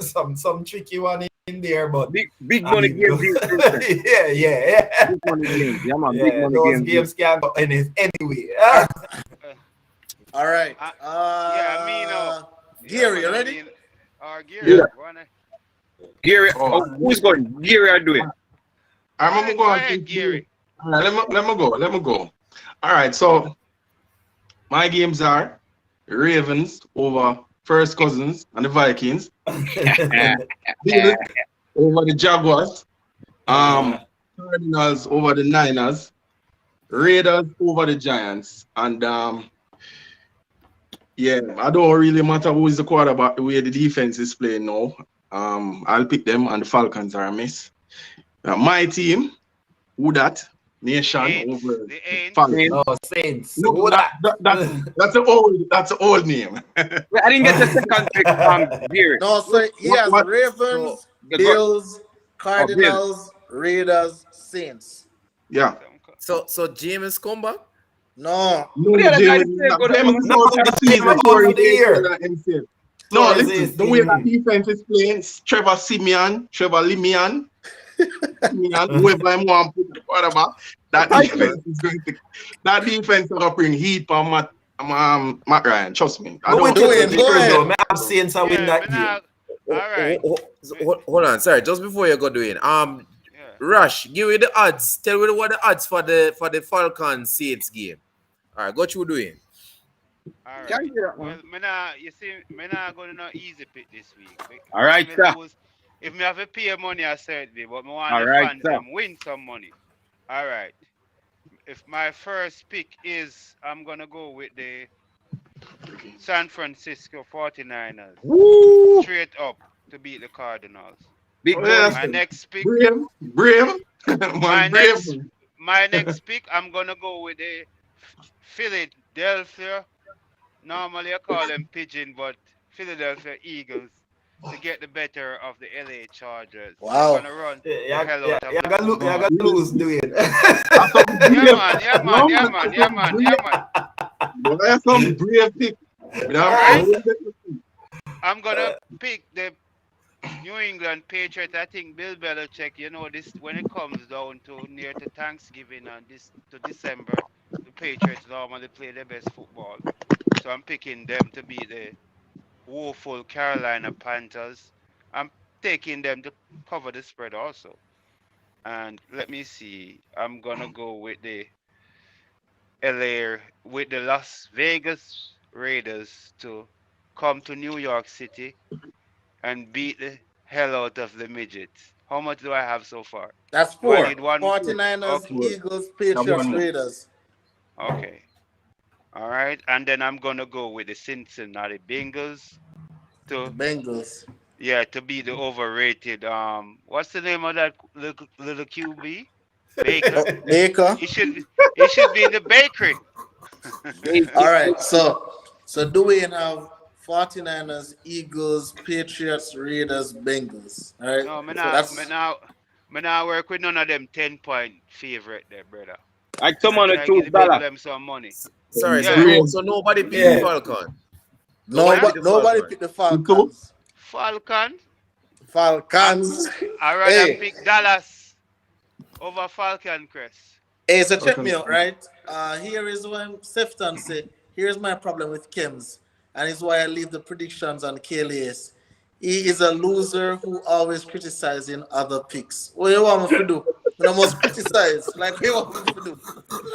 some tricky one in there, but big money games. yeah. Big money games. Yeah, man. Yeah, Big money those games. games can go anyway. All right. yeah, me no. Gary, you ready? Gary, Yeah. go on. Gary, who's going? Gary, I do it. I'm gonna Go go ahead, on. Gary. All right, let me go. All right, so my games are Ravens over First Cousins and the Vikings. Bills over the Jaguars. Cardinals over the Niners. Raiders over the Giants. And yeah, I don't really matter who is the quarterback, the way the defense is playing now. I'll pick them, and the Falcons are a miss. My team, who that? Nation Aints, over the Aints. Falcons. Oh, Saints. No, Who that? that's an old name. I didn't get the second pick, Gary. No, so he has What? Ravens, So- Bills, Cardinals, Raiders, Saints. Yeah. So James come back? No. No, Yeah, that guy James, said go to- James is out of the season James before out he of the year. MCF. No, So listen, is the way that defense is playing, Trevor Simeon, Trevor Limian, whoever I want to put the quarterback, that defense is going to bring heat on Matt Ryan. Trust me. I But don't do it, go ahead. though. I have Saints I win that game. All right. Hold on, sorry. Just before you go doing, Yeah. Rush, give me the odds. Tell me what the odds for the Falcons Saints game. All right, what you doing? All Can't right. hear that Well, one. you see, me not going to no easy pick this week. All right, Me sir. lose- If me have to pay money, I certainly, but me want All the right, fans sir. them win some money. All right. If my first pick is, I'm gonna go with the San Francisco 49ers. Straight up to beat the Cardinals. Big Oh, yeah. money. My next pick, Brave. My Man, next- brave. my next pick, I'm gonna go with the Philadelphia. Normally I call them Pigeon, but Philadelphia Eagles to get the better of the LA Chargers. Wow. They're gonna run the hell out of You the got football. lose, do it. Yeah, man. But that's some brave pick. Alright. I'm gonna pick the New England Patriots, I think Bill Belichick, this when it comes down to near to Thanksgiving and this to December, the Patriots normally play their best football. So I'm picking them to be the woeful Carolina Panthers. I'm taking them to cover the spread also. And let me see. I'm gonna go with the Las Vegas Raiders to come to New York City and beat the hell out of the midgets. How much do I have so far? That's Do I four. need one more? 49ers, Okay. Eagles, Now one Patriots, more. Raiders. Okay. All right. And then I'm gonna go with the Cincinnati Bengals The to Bengals. to be the overrated what's the name of that little QB? Baker. Baker. It should be in the bakery. All right. So do we have 49ers, Eagles, Patriots, Raiders, Bengals? All right. No, me So now, me that's now, me now work with none of them 10-point favorite there, brother. Like I someone to try to give choose the people dollar. them some money. Sorry, so Yeah. no, so nobody picked Yeah. the Falcon. Nobody picked the nobody Falcon. picked the Falcons. Falcon. Falcons. I rather Hey, pick Dallas over Falcon Crest. hey, so check me out, right? Here is when Sefton say, here's my problem with Kims, and it's why I leave the predictions on KLAS. He is a loser who always criticizing other picks. What you want me to do? When I must criticize, like what you want me to do?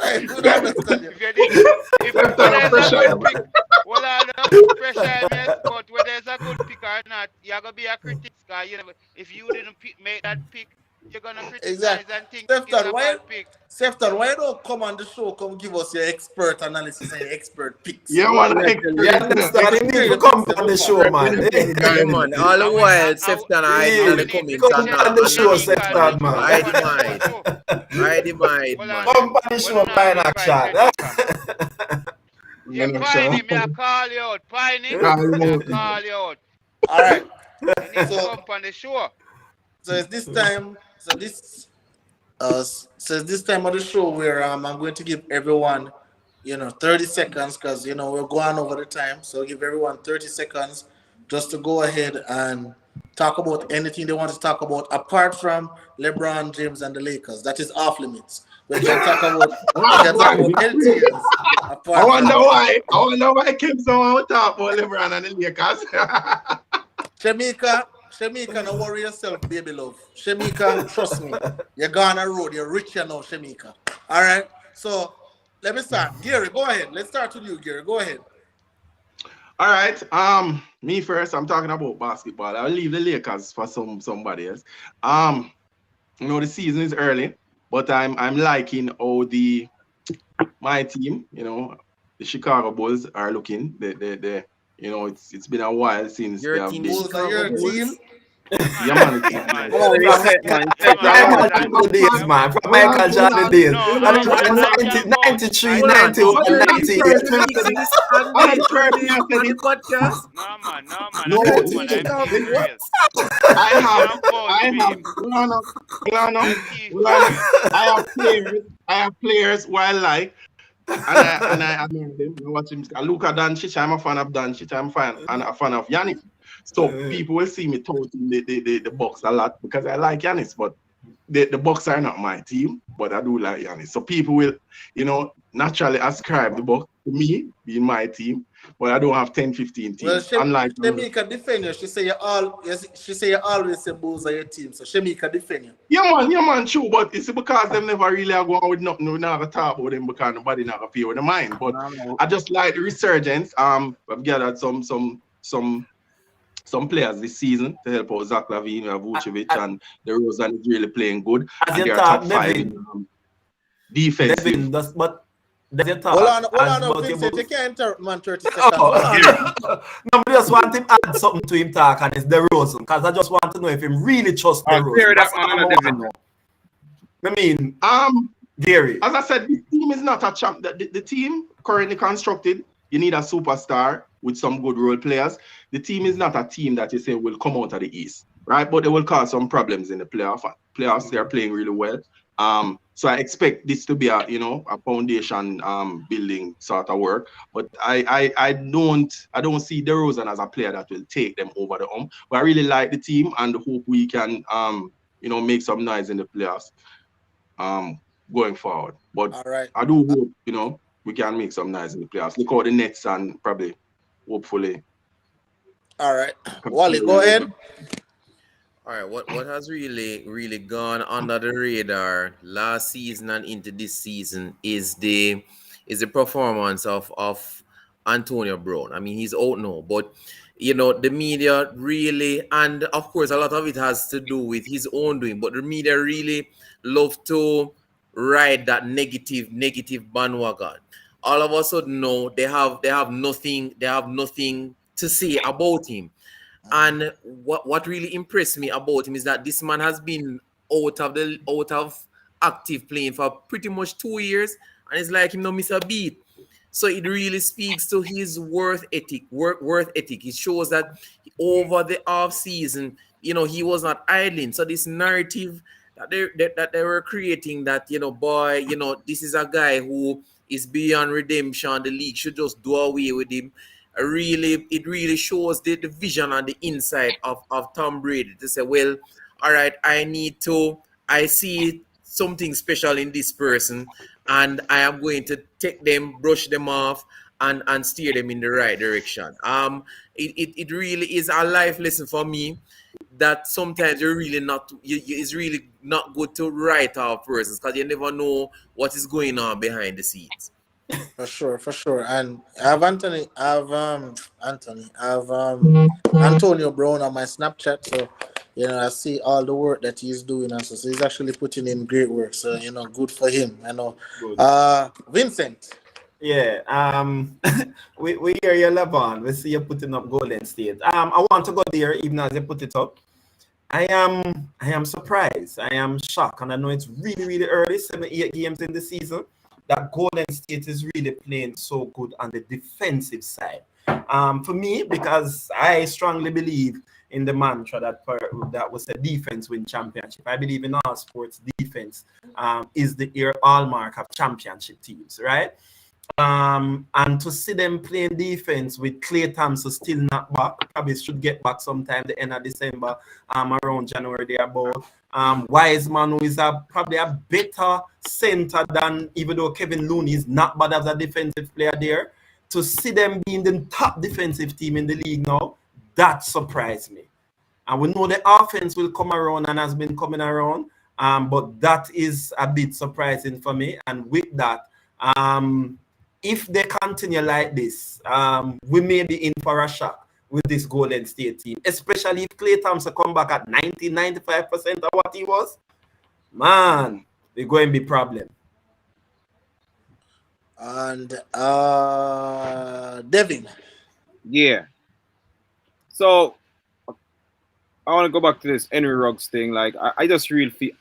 Like, we don't understand you. If you did, if whether it's a good pick, well, I know pressure yes, but whether it's a good pick or not, you're gonna be a critic. Cause if you didn't make that pick, you're gonna criticize Exactly. and think it's Sefton, a why bad pick. Sefton, why don't come on the show, come give us your expert analysis and your expert picks? Yeah, What man. the heck is You this? understand? Him need to come on the show, man. Hey, man. All the And while, Sefton hiding and in we the need comments and prediction not on the from answering show, the Jamaica and question. Sefton, we man. come Hide on him, the hide. show. Hide him, hide, Well, man. Come on the well, show, not fine invite action. Jamaica. Yeah, Man, Piney, me I call you out. Piney, me I call you out. All right. You need to So come on the show. so it's this time. So it's this time of the show where I'm going to give everyone 30 seconds because we're going over the time. So I'll give everyone 30 seconds just to go ahead and talk about anything they want to talk about apart from LeBron James and the Lakers. That is off limits. We can talk about anything else I apart from wonder that. why. I wonder why Kim someone would talk about LeBron and the Lakers. Shamika, no worry yourself, baby love. Shamika, trust me. You're gone a road. You're rich now, Shamika. All right. So let me start. Gary, go ahead. Let's start with you, Gary. Go ahead. All right. Me first. I'm talking about basketball. I'll leave the Lakers for somebody else. The season is early, but I'm liking how my team, the Chicago Bulls are looking. It's been a while since they Your have team, been. the Bulls are your Chicago team. Bulls. Yeah, man. Man. Come on, reset, man. Yeah, From man. Michael Jordan days, man. From Michael Jordan days. No, And it was and I can 90, vouch. 93, I can 91, vouch. 98. 96 and I the had On the podcast. No, man. I No, tell you, Team man, I'm Chicago, keep what? real. I have I'm keep real. I have players who I like, and I admire them. I watch him. I look at Doncic. I'm a fan of Doncic. I'm a fan of Giannis. So people will see me touting the Bucks a lot because I like Giannis, but the Bucks are not my team, but I do like Giannis. So people will, naturally ascribe the Bucks to me being my team, but I don't have 10, 15 teams. Well, Unlike Shamika defend you. She say you always say Bulls are your team. So Shamika defend you. Yeah, man, true, but it's because them never really are going with nothing. We never talk about them because nobody never pay with the mind. But I just like the resurgence. I've gathered some players this season to help out Zach LaVine, Vucevic, and the Rosen is really playing good. As And you they're talk, top 5 Devin. in defensive. Devin, but there's a Hold talk. on, Vincent. You can't interrupt, man. 30 seconds. Oh. Hold on. No, I just want him to add something to him talk, and it's DeRozan, because I just want to know if him really trusts DeRozan. Clear that That's man what on I the want to know. I mean, Gary. As I said, this team is not a champ. The team currently constructed, you need a superstar with some good role players. The team is not a team that you say will come out of the East, right? But they will cause some problems in the playoffs. They are playing really well. So I expect this to be a foundation building sort of work. But I don't see DeRozan as a player that will take them over the hump. But I really like the team and hope we can make some noise in the playoffs going forward. But All right. I do hope we can make some noise in the playoffs. Look out the Nets and probably hopefully. All right. Wally, go ahead. All right, what has really gone under the radar last season and into this season is the performance of Antonio Brown. I mean, he's out now, but the media really, and of course, a lot of it has to do with his own doing. But the media really love to ride that negative bandwagon. All of a sudden, no, they have nothing to say about him. And what really impressed me about him is that this man has been out of active playing for pretty much 2 years, and it's like him no miss a beat. So it really speaks to his worth ethic. It shows that over the off season, he was not idling. So this narrative that they were creating, that this is a guy who is beyond redemption, the league should just do away with him. It really shows the vision and the insight of Tom Brady to say, well, all right, I see something special in this person, and I am going to take them, brush them off, and steer them in the right direction. It really is a life lesson for me that sometimes it's really not good to write off persons, because you never know what is going on behind the scenes. For sure. And I have Antonio Brown on my Snapchat, so I see all the work that he's doing, and so he's actually putting in great work. So good for him. Good. Vincent. Yeah, we hear you, Levon. We see you putting up Golden State. I want to go there, even as you put it up. I am surprised. I am shocked, and I know it's really, really early, 7-8 games in the season, that Golden State is really playing so good on the defensive side. For me, because I strongly believe in the mantra that was a defense win championship. I believe in all sports, defense is the hallmark of championship teams, right? And to see them playing defense with Klay Thompson still not back, probably should get back sometime the end of December, around January thereabout. Wiseman, who is probably a better center than, even though Kevin Looney is not bad as a defensive player there. To see them being the top defensive team in the league now, that surprised me. And we know the offense will come around and has been coming around, but that is a bit surprising for me. And with that, if they continue like this, we may be in for a shock with this Golden State team, especially if Klay Thompson come back at 90-95% of what he was. Man, they're going to be problem. And Devin. Yeah. So I want to go back to this Henry Ruggs thing. Like I just really feel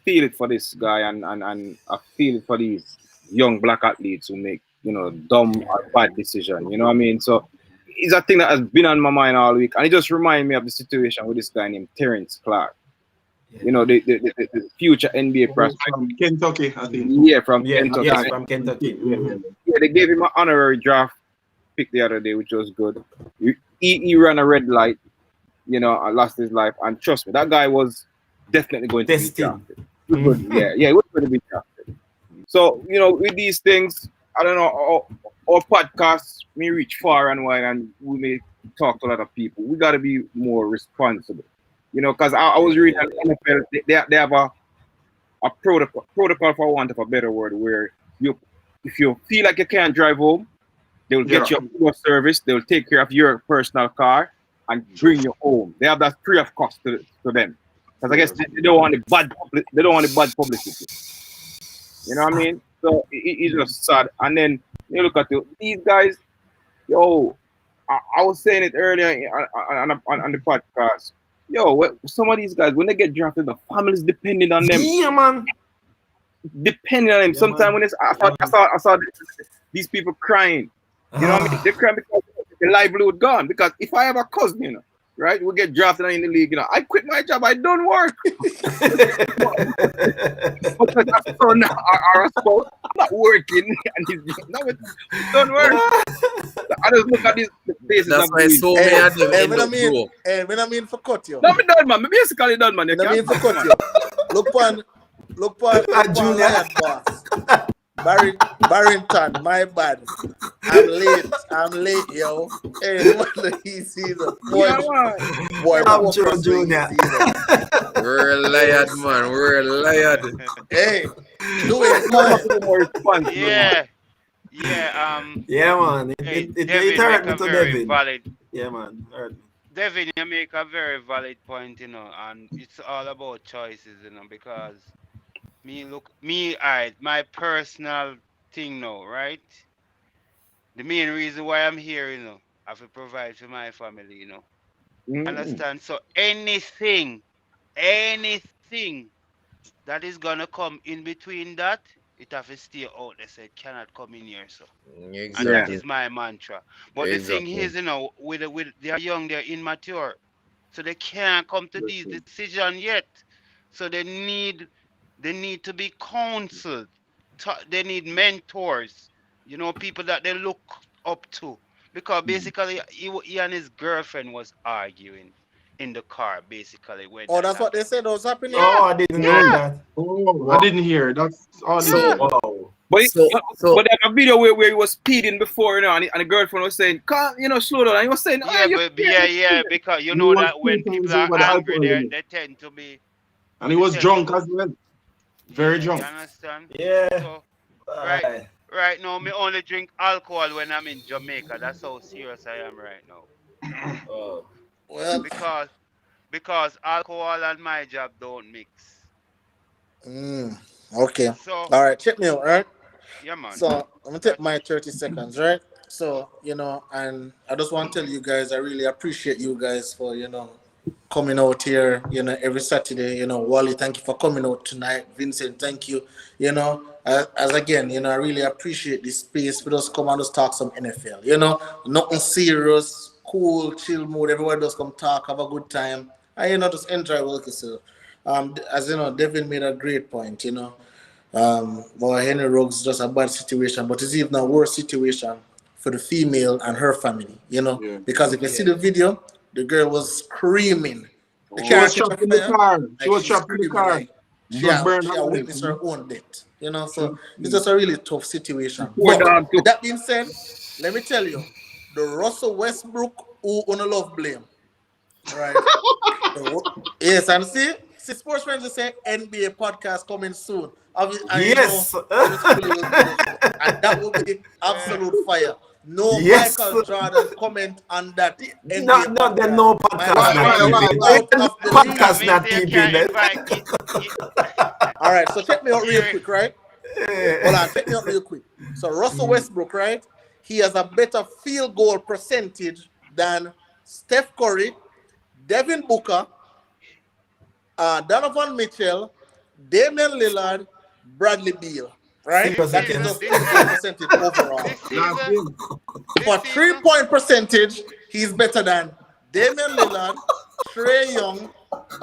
it for this guy, and I feel it for these young black athletes who make dumb or bad decision. You know what I mean? So it's a thing that has been on my mind all week, and it just reminds me of the situation with this guy named Terrence Clark. Yeah. The future NBA prospect from Kentucky, I think. Yeah, from Kentucky. Yes, from Kentucky. Mm-hmm. Yeah, they gave him an honorary draft pick the other day, which was good. He ran a red light, and lost his life. And trust me, that guy was definitely going to be drafted. Mm-hmm. Yeah, he was going to be drafted. So, with these things, I don't know, our podcasts may reach far and wide, and we may talk to a lot of people. We got to be more responsible, because I was reading NFL, they have a protocol, for want of a better word, where if you feel like you can't drive home, they'll get you a service, they'll take care of your personal car and bring you home. They have that free of cost to them, because I guess they don't want the bad publicity. You know what I mean? So it's just sad. And then you look at these guys. I was saying it earlier on the podcast. Some of these guys, when they get drafted, the family's depending on them. Yeah, man. Depending on them. Yeah, sometimes when I saw these people crying. You know what I mean? They're crying because their livelihood gone. Because if I have a cousin, right? We get drafted in the league. I quit my job. I don't work. So now our spouse, I'm not working, and he's no, it don't work. I just look at this basis That's of why doing. so many of them end when I up mean, broke. when I mean for cut you. No, me done, man. Me basically done, man. You When I mean can't. for cut you. Look on Junior. Lion Boss. Barrington, my bad. I'm late, yo. Hey, what the easy Yeah, man. boy, I'm Joe focus Junior. We're liar, man. We're liar. Hey, do it, You have man. to be more responsible, man. Yeah, man. Hey, It Devin hurt make me a to very Devin. valid Yeah, man. Hurt me. Devin, you make a very valid point, and it's all about choices, because alright, my personal thing now, right? The main reason why I'm here, I have to provide for my family. Mm. Understand? So anything that is gonna come in between that, it have to stay out there, so it cannot come in here, so. And Yeah. that Exactly. is my mantra. But the thing Exactly. is, with they are young, they're immature. So they can't come to these decisions yet. So they need to be counseled. They need mentors. People that they look up to. Because basically, he and his girlfriend was arguing in the car, basically, when Oh, that that's what they happened. said was happening? Oh, Yeah, I didn't know yeah, that. Oh, I didn't hear. That's all I didn't yeah. hear. Wow. But So but there's a video where he was speeding before, and the girlfriend was saying, "Can't slow down." And he was saying, "Oh, Yeah, you but can't yeah, speed." because you He know was that two when people times are over the angry, alcohol limit. they tend to be, And he they was tend to, drunk as well. Very yeah, you drunk. understand? Yeah. So right, Aye. right now, me only drink alcohol when I'm in Jamaica. That's how serious I am right now. Oh. Well, Because alcohol and my job don't mix. okay. So All right, check me out, right? yeah, man. So I'm gonna take Got my you. 30 seconds, right? So, and I just want to tell you guys, I really appreciate you guys for, coming out here, every Saturday. Wally, thank you for coming out tonight. Vincent, thank you. As again, I really appreciate this space for us come and just talk some NFL. Nothing serious, cool, chill mood. Everybody just come talk, have a good time, and just enjoy work yourself. As you know, Devin made a great point. Well, Henry Ruggs just a bad situation, but it's even a worse situation for the female and her family, Yeah. because if you see the video, the girl was screaming. The She car was catch a trapped in the fire, car. She like was she's trapped in the screaming, car. like Just burned she alive. witnessed her own death, So it's just a really tough situation. Poor But dog too. with that being said, let me tell you, the Russell Westbrook who on a love blame, right? Yes, and see, sports friends will say NBA podcast coming soon. Yes. Yours truly will be the show, and that will be absolute fire. No Yes. Michael Jordan comment on that No, NBA no, there's podcast. no podcast Michael not Why, Jordan why, is keeping. why? out of the That league. Podcast means not you keeping can't then. invite All right, so check me out real Jerry. quick, right? Hold on, check me out real quick. So Russell Westbrook, right? He has a better field goal percentage than Steph Curry, Devin Booker, Donovan Mitchell, Damian Lillard, Bradley Beal, right? This Serious That is season, again. just this field goal season, percentage overall. this Last season, game. this For season. 3-point percentage, he's better than Damian Lillard, Trey Young,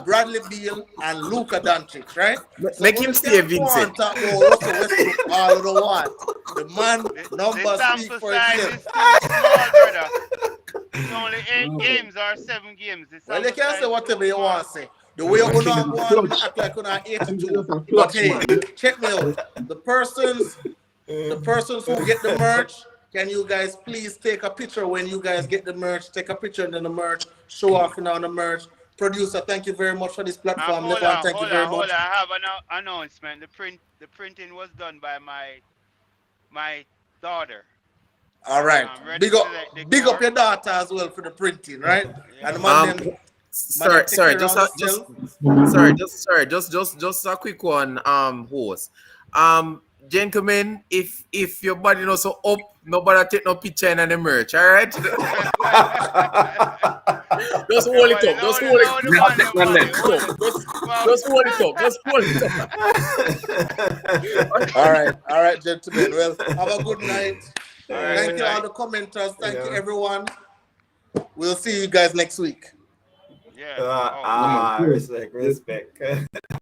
Bradley Beal, and Luka Doncic, right? So Make when him we stay, can go Vincent. on top about Russell Westbrook all of the what? The man The numbers speak sample for size itself. is too small, brother. It's only 8 games or 7 games. The Well, you sample can say size is too whatever you small. want to say. The way you King not is go a on, clutch. act like you're not King is 82. a But clutch, hey, man. check me out. The persons who get the merch, can you guys please take a picture when you guys get the merch? Take a picture and then the merch, show off on the merch. Producer, thank you very much for this platform. Hold Levan, on, thank you hold very on, hold much. on. I have an announcement. The printing was done by my daughter. All right. I'm ready Big to up, select the big up car. your daughter as well for the printing, right? Yeah, And the man man. them, Sorry, take care of just themselves. just a quick one, host. Gentlemen, if your body not so up, nobody take no picture in the merch, all right? Just hold it up, just hold it up. Just hold it up, just hold it up. All right, gentlemen. Well, have a good night. All right, Thank good you all night. the commenters. Thank you everyone. We'll see you guys next week. Yeah. Oh. Yeah, man. Respect.